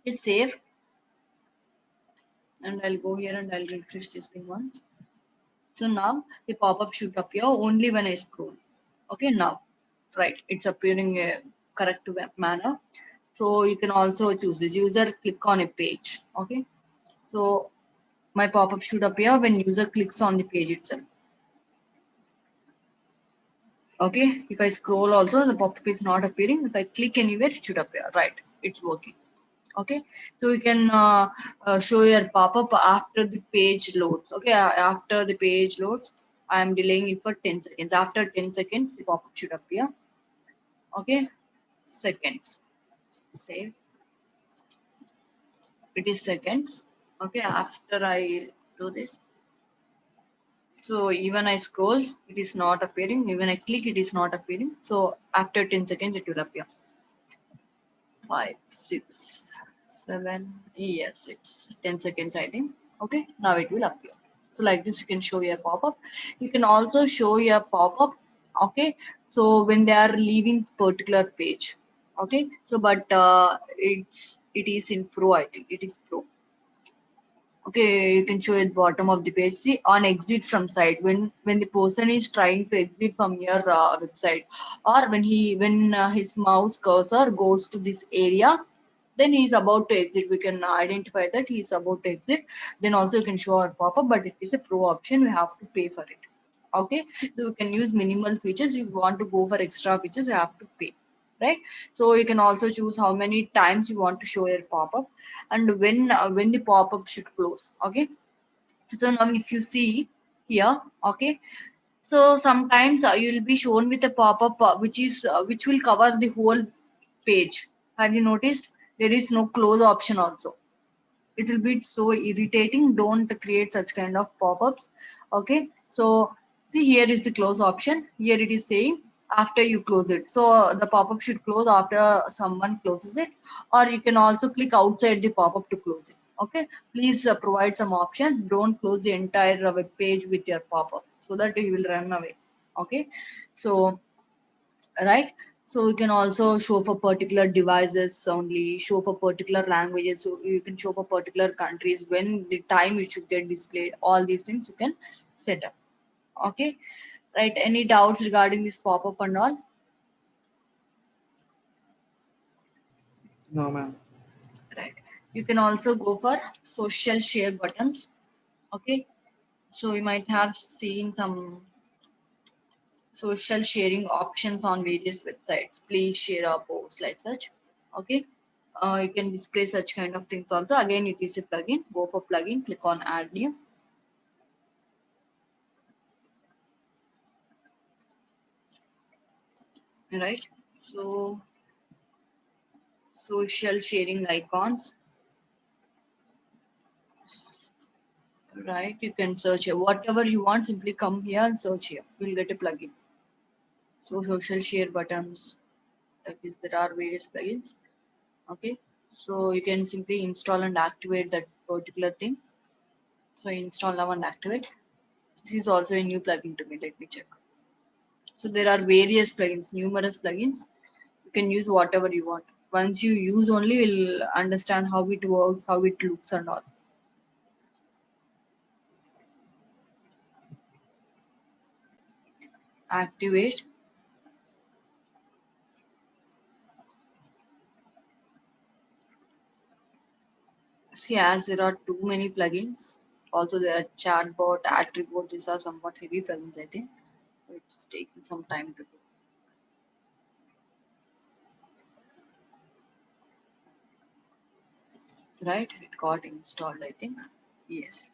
It's safe, and I'll go here and I'll refresh this thing once. So now the pop-up should appear only when I scroll. Okay, now, right, it's appearing a correct manner. So you can also choose this user click on a page. Okay, so my pop-up should appear when user clicks on the page itself. Okay, if I scroll also the pop-up is not appearing. If I click anywhere it should appear. Right, it's working. Okay, so you can show your pop-up after the page loads. Okay, after the page loads I am delaying it for 10 seconds. After 10 seconds the pop-up should appear. Okay, seconds, save, it is seconds. Okay, after I do this, so even I scroll it is not appearing, even I click it is not appearing. So after 10 seconds it will appear. 5 6 7, yes, it's 10 seconds I think. Okay, now it will appear. So like this you can show your pop-up. You can also show your pop-up. Okay, so when they are leaving particular page. Okay, so but it is in pro, I think it is pro. Okay, you can show at bottom of the page. See, on exit from site, when the person is trying to exit from your website, or when his mouse cursor goes to this area, then he is about to exit. We can identify that he is about to exit. Then also you can show our pop-up, but it is a pro option. We have to pay for it. Okay, so you can use minimal features. If you want to go for extra features, you have to pay, right? So you can also choose how many times you want to show your pop-up and when the pop-up should close. Okay, so now if you see here, okay, so sometimes you'll be shown with a pop-up which will cover the whole page. Have you noticed there is no close option also? It will be so irritating. Don't create such kind of pop-ups. Okay, so see, here is the close option. Here it is saying after you close it, so the pop-up should close after someone closes it, or you can also click outside the pop-up to close it. Okay, please provide some options. Don't close the entire web page with your pop-up so that you will run away. Okay, so right, so you can also show for particular devices only, show for particular languages, so you can show for particular countries when the time it should get displayed. All these things you can set up. Okay, right, any doubts regarding this pop-up and all? No, ma'am. Right, you can also go for social share buttons. Okay, so you might have seen some social sharing options on various websites. Please share our posts like such. Okay, you can display such kind of things also. Again, it is a plugin. Go for plugin, click on add new. Right, so social sharing icons. Right, you can search here whatever you want. Simply come here and search here, you'll get a plugin. So social share buttons, that is, there are various plugins. Okay, so you can simply install and activate that particular thing. So install now and activate. This is also a new plugin to me. Let me check. So there are various plugins, numerous plugins. You can use whatever you want. Once you use only, you'll understand how it works, how it looks and all. Activate. See, as there are too many plugins. Also, there are chatbot, attribute. These are somewhat heavy plugins, I think. It's taking some time to do. Right? It got installed, I think. Yes.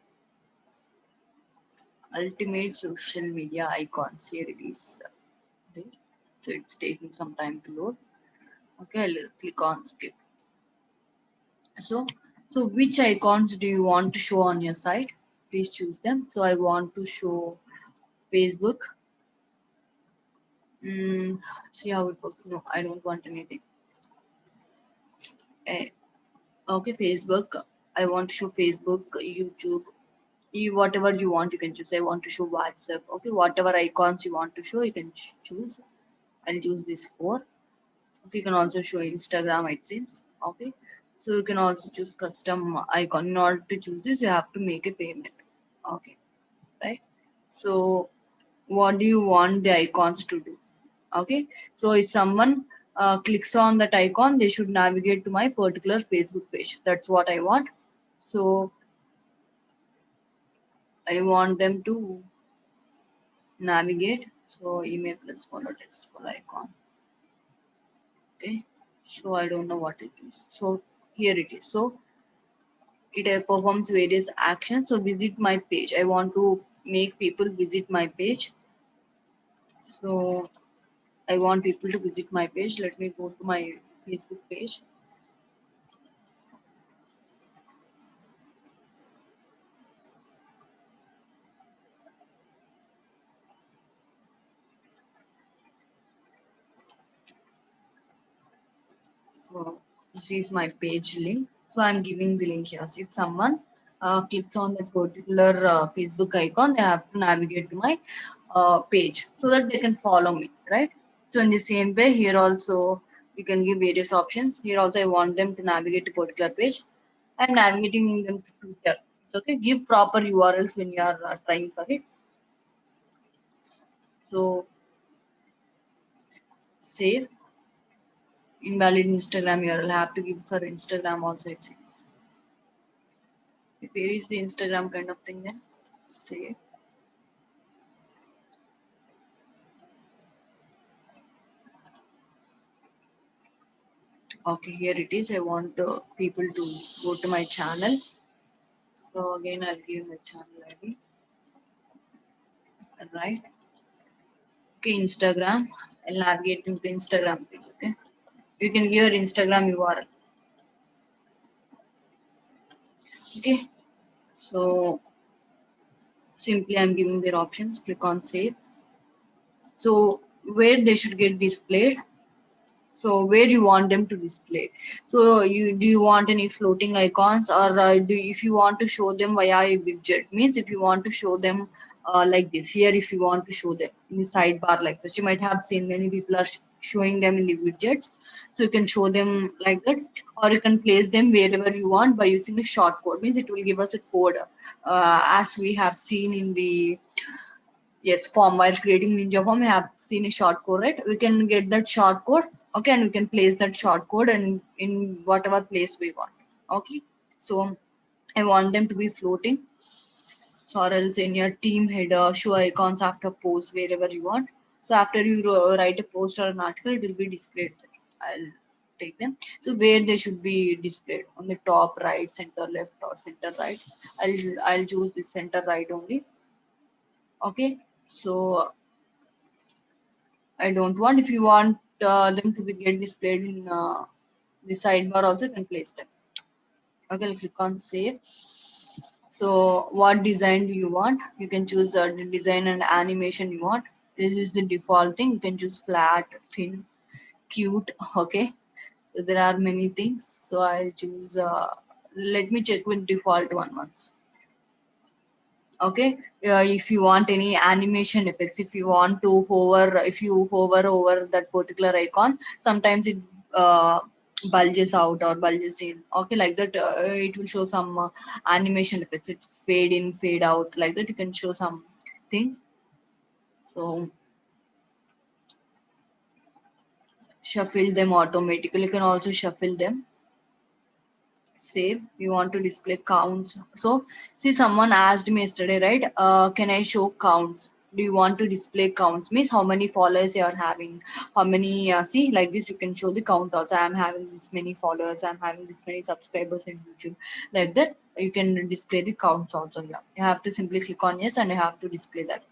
Ultimate social media icons. Here it is. There. So it's taking some time to load. Okay, I'll click on skip. So which icons do you want to show on your site? Please choose them. So I want to show Facebook. See how it works. No, I don't want anything. Eh, okay, Facebook. I want to show Facebook, YouTube. Whatever you want, you can choose. I want to show WhatsApp. Okay, whatever icons you want to show, you can choose. I'll choose this four. Okay, you can also show Instagram, it seems. Okay, so you can also choose custom icon. In order to choose this, you have to make a payment. Okay, right. So what do you want the icons to do? Okay, so if someone clicks on that icon, they should navigate to my particular Facebook page. That's what I want. So I want them to navigate. So email plus follow text follow icon. Okay. So I don't know what it is. So here it is. So it performs various actions. So visit my page. I want to make people visit my page. So I want people to visit my page. Let me go to my Facebook page. So this is my page link. So I'm giving the link here. So if someone clicks on that particular Facebook icon, they have to navigate to my page so that they can follow me, right? So in the same way, here also you can give various options. Here also I want them to navigate to particular page. I'm navigating them to Twitter. Okay, give proper URLs when you are trying for it. So save invalid Instagram URL. I have to give for Instagram also it seems. Where is the Instagram kind of thing then? Save. Okay, here it is. I want people to go to my channel. So again, I'll give my channel ID. Right. Okay, Instagram. I'll navigate into the Instagram page. Okay. You can give your Instagram URL. Okay. So simply I'm giving their options. Click on save. So where they should get displayed. So where you want them to display. So you want any floating icons, or if you want to show them via a widget, means if you want to show them like this here, if you want to show them in the sidebar like this, you might have seen many people are showing them in the widgets. So you can show them like that, or you can place them wherever you want by using a short code. Means it will give us a code, as we have seen in the yes form. While creating ninja form, we have seen a short code, right? We can get that short code, okay, and we can place that short code and in whatever place we want. Okay, so I want them to be floating. So or else in your team header, show icons after post wherever you want. So after you write a post or an article, it will be displayed there. I'll take them. So where they should be displayed, on the top right, center left, or center right. I'll choose the center right only. Okay, so I don't want. If you want them to be get displayed in the sidebar, also you can place them. Okay, click on save. So what design do you want? You can choose the design and animation you want. This is the default thing. You can choose flat, thin, cute. Okay, so there are many things. So I'll choose. Let me check with default one once. Okay, if you want any animation effects, if you want to hover, if you hover over that particular icon, sometimes it uh, bulges out or bulges in. Okay, like that, it will show some animation effects. It's fade in, fade out, like that. You can show some things. So shuffle them automatically. You can also shuffle them. Save. You want to display counts. So see, someone asked me yesterday, right, can I show counts? Do you want to display counts? Means how many followers you are having, how many see, like this you can show the count also. I'm having this many followers, I'm having this many subscribers in YouTube, like that. You can display the counts also. Yeah, you have to simply click on yes and you have to display that.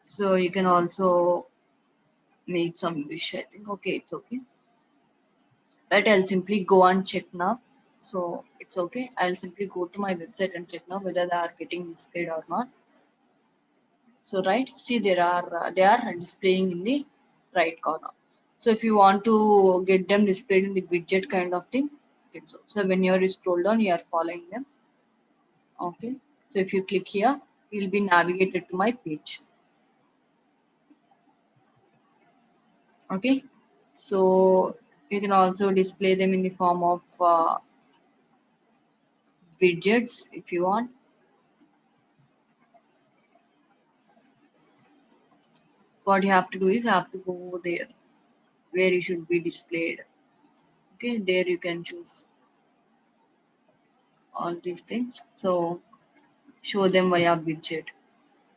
So you can also make some wish, I think. Okay, it's okay, right? I'll simply go and check now. So it's okay, I'll simply go to my website and check now whether they are getting displayed or not. So right, see, there are they are displaying in the right corner. So if you want to get them displayed in the widget kind of thing, so when you scroll down, you are following them. Okay, so if you click here, you'll be navigated to my page. Okay, so you can also display them in the form of widgets if you want. What you have to do is you have to go there. where you should be displayed. Okay, there you can choose all these things. So show them via widget.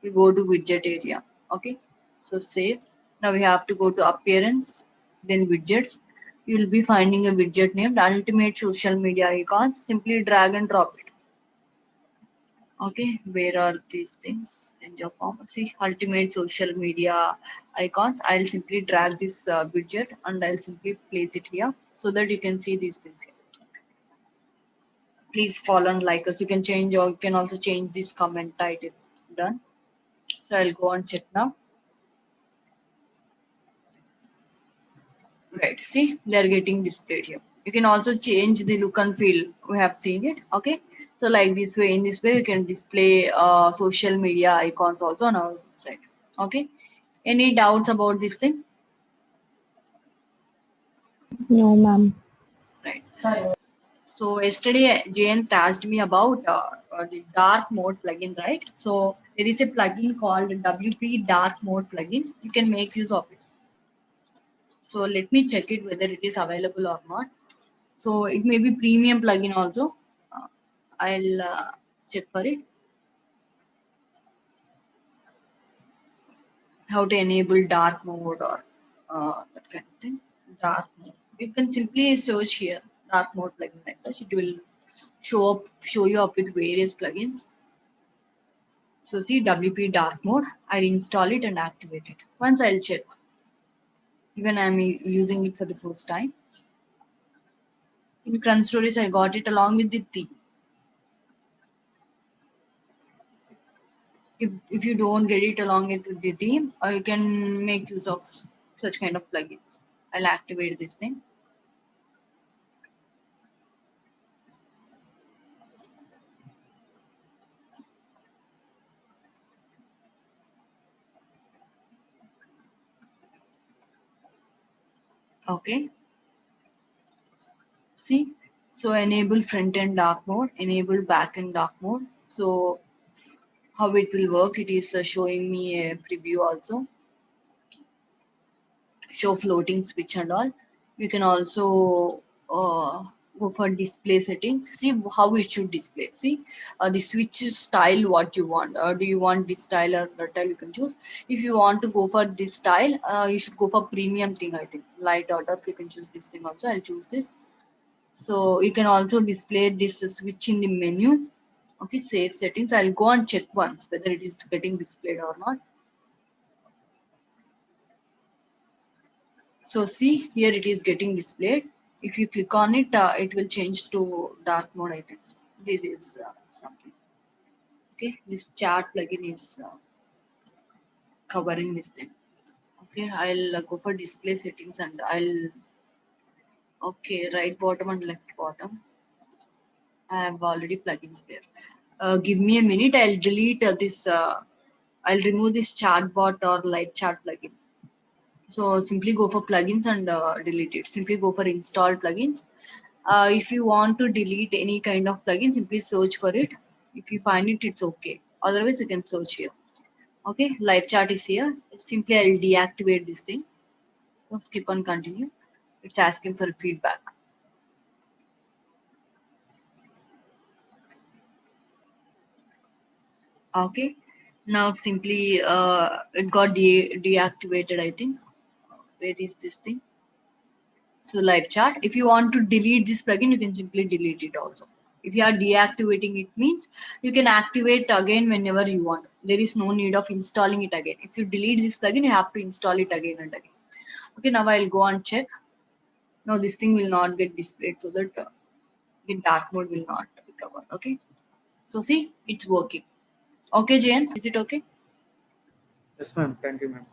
You go to widget area. Okay, so save. Now we have to go to appearance, then widgets. You will be finding a widget named Ultimate Social Media Icons. Simply drag and drop it. Okay, where are these things in your form? See, Ultimate Social Media Icons. I'll simply drag this widget and I'll simply place it here so that you can see these things here. Please follow and like us. You can change, or you can also change this comment title. Done. So I'll go and check now. Right, see, they're getting displayed here. You can also change the look and feel. We have seen it. Okay, so like this way, in this way, you can display social media icons also on our website. Okay, any doubts about this thing? No, ma'am. Right. So yesterday, Jayant asked me about the dark mode plugin, right? So there is a plugin called WP Dark Mode plugin. You can make use of it. So let me check it whether it is available or not. So it may be premium plugin also. Uh, I'll check for it. How to enable dark mode or that kind of thing. Dark mode. You can simply search here dark mode plugin like that. It will show you up with various plugins. So see WP dark mode. I'll install it and activate it. Once I'll check. Even I'm using it for the first time. In Crunch Stories, I got it along with the theme. If you don't get it along it with the theme, you can make use of such kind of plugins. I'll activate this thing. Okay. See, so enable front end dark mode, enable back end dark mode. So how it will work? It is showing me a preview also. Show floating switch and all. You can also go for display settings. See how it should display. See the switch style what you want. Do you want this style or that style? You can choose. If you want to go for this style, you should go for premium thing. I think light or dark. You can choose this thing also. I'll choose this. So you can also display this switch in the menu. Okay, save settings. I'll go and check once whether it is getting displayed or not. So see here it is getting displayed. If you click on it, it will change to dark mode items. This is something. Okay, this chart plugin is covering this thing. Okay, I'll go for display settings and I'll right bottom and left bottom. I have already plugins there. Give me a minute. I'll delete this. I'll remove this chart bot or light chart plugin. So simply go for plugins and delete it. Simply go for install plugins. If you want to delete any kind of plugin, simply search for it. If you find it, it's okay. Otherwise, you can search here. Okay, live chat is here. Simply I'll deactivate this thing. So skip and continue. It's asking for feedback. Okay, now simply it got deactivated. I think. Where is this thing? So live chat. If you want to delete this plugin, you can simply delete it also. If you are deactivating it means you can activate again whenever you want. There is no need of installing it again. If you delete this plugin, you have to install it again and again. Okay, now I'll go and check. Now this thing will not get displayed so that the dark mode will not be covered. Okay, so see, it's working. Okay, Jayan, is it okay? Yes, ma'am. Thank you, ma'am.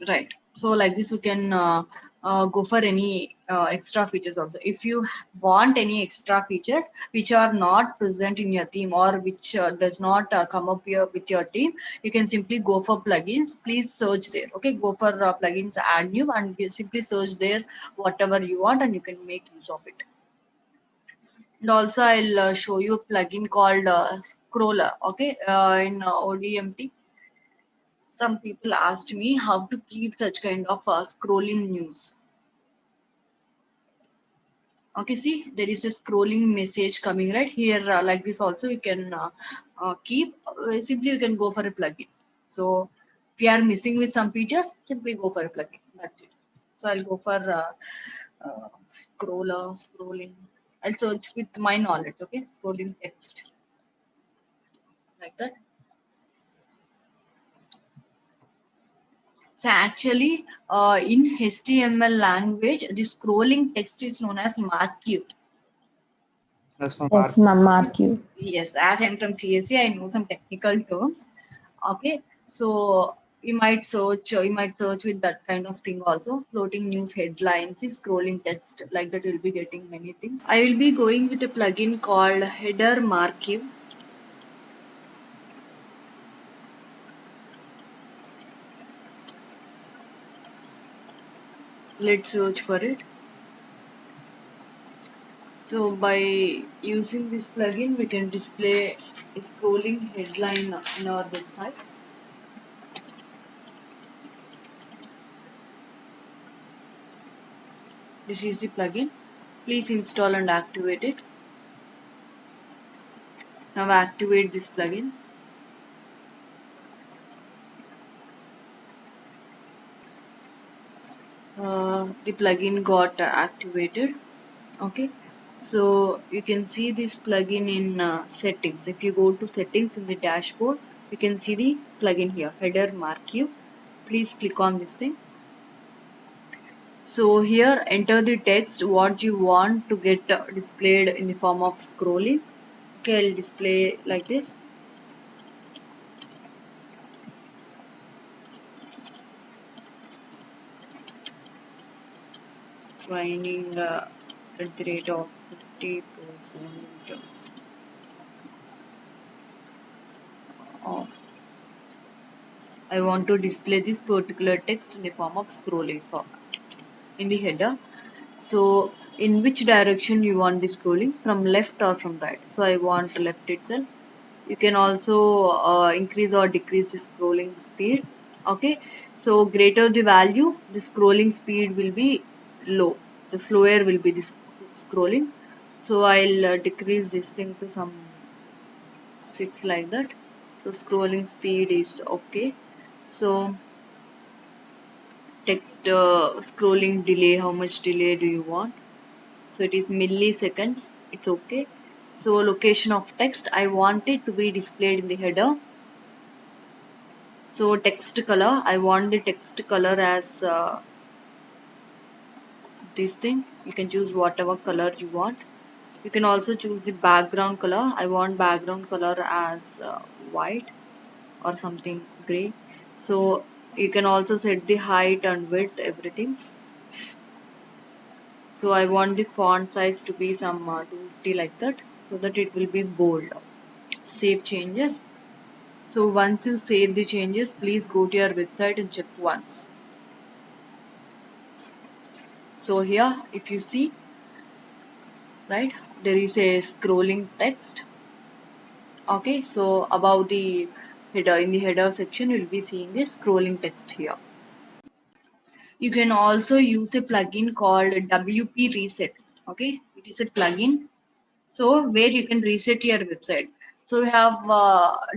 Right. So like this, you can go for any extra features also. If you want any extra features which are not present in your theme or which does not come up here with your team, you can simply go for plugins. Please search there. Okay, go for plugins, add new, and you simply search there whatever you want, and you can make use of it. And also, I'll show you a plugin called Scroller. Okay, in ODMT. Some people asked me how to keep such kind of scrolling news. Okay, see, there is a scrolling message coming right here, like this also you can keep, simply you can go for a plugin. So if you are missing with some features, simply go for a plugin, that's it. So I'll go for scrolling. I'll search with my knowledge, okay, scrolling text, like that. So actually, in HTML language, the scrolling text is known as marquee. That's my Yes, mark. ma'am. Mark you. Yes, as I'm from CSE, I know some technical terms. Okay, so you might search with that kind of thing also. Floating news headlines, is scrolling text, like that you'll be getting many things. I will be going with a plugin called Header Marquee. Let's search for it. So by using this plugin, we can display a scrolling headline in our website. This is the plugin. Please install and activate it. Now activate this plugin. The plugin got activated. Okay, so you can see this plugin in settings. If you go to settings in the dashboard, you can see the plugin here, Header Marquee. Please click on this thing. So here enter the text what you want to get displayed in the form of scrolling. Okay, I'll display like this. Training at the rate of 50% off. I want to display this particular text in the form of scrolling format in the header. So in which direction you want the scrolling, from left or from right? So I want left itself. You can also increase or decrease the scrolling speed. Okay, so greater the value, the scrolling speed will be low, the slower will be the scrolling. So I'll decrease this thing to some 6, like that. So scrolling speed is okay. So text scrolling delay, how much delay do you want? So it is milliseconds, it's okay. So location of text, I want it to be displayed in the header. So text color, I want the text color as this thing. You can choose whatever color you want. You can also choose the background color. I want background color as white or something gray. So you can also set the height and width, everything. So I want the font size to be some 250, like that, so that it will be bold. Save changes. So once you save the changes, please go to your website and check once. So here, if you see, right, there is a scrolling text. Okay, so above the header, in the header section, you'll be seeing a scrolling text here. You can also use a plugin called WP Reset. Okay, it is a plugin, so where you can reset your website. So we have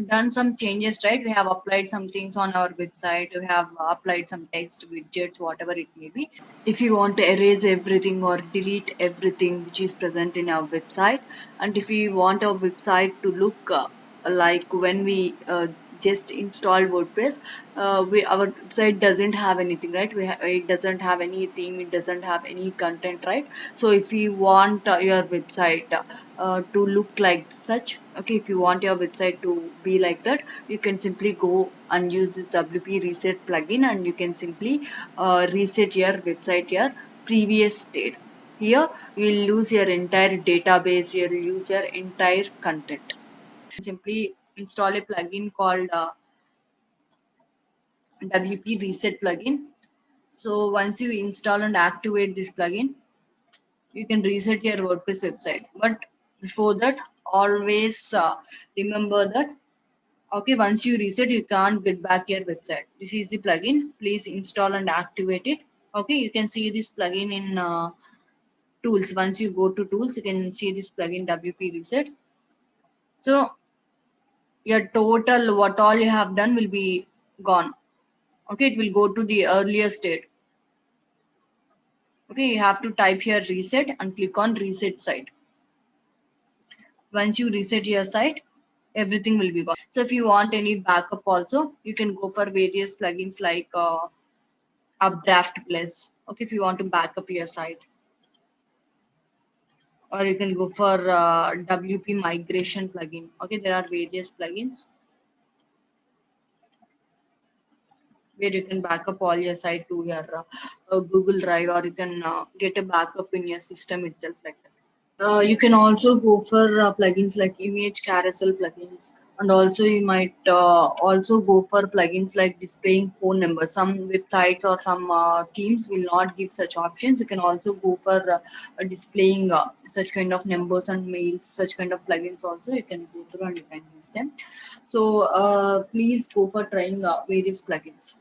done some changes, right? We have applied some things on our website, we have applied some text widgets, whatever it may be. If you want to erase everything or delete everything which is present in our website, and if you want our website to look like when we just install WordPress, our website doesn't have anything, right? It doesn't have any theme, it doesn't have any content, right? So if you want your website to look like such, okay, if you want your website to be like that, you can simply go and use this WP Reset plugin, and you can simply reset your website, your previous state. Here you will lose your entire database, you will use your entire content. Simply install a plugin called WP Reset plugin. So once you install and activate this plugin, you can reset your WordPress website. But before that, always remember that, okay, once you reset, you can't get back your website. This is the plugin. Please install and activate it. Okay, you can see this plugin in tools. Once you go to tools, you can see this plugin WP Reset. So your total, what all you have done will be gone. Okay, it will go to the earlier state. Okay, you have to type here reset and click on reset site. Once you reset your site, everything will be gone. So if you want any backup also, you can go for various plugins like Updraft Plus. Okay, if you want to back up your site, or you can go for WP migration plugin. Okay, there are various plugins where you can back up all your site to your Google Drive, or you can get a backup in your system itself like that. You can also go for plugins like image carousel plugins, and also you might also go for plugins like displaying phone numbers. Some websites or some teams will not give such options. You can also go for displaying such kind of numbers and mails, such kind of plugins also you can go through and you can use them. So please go for trying various plugins.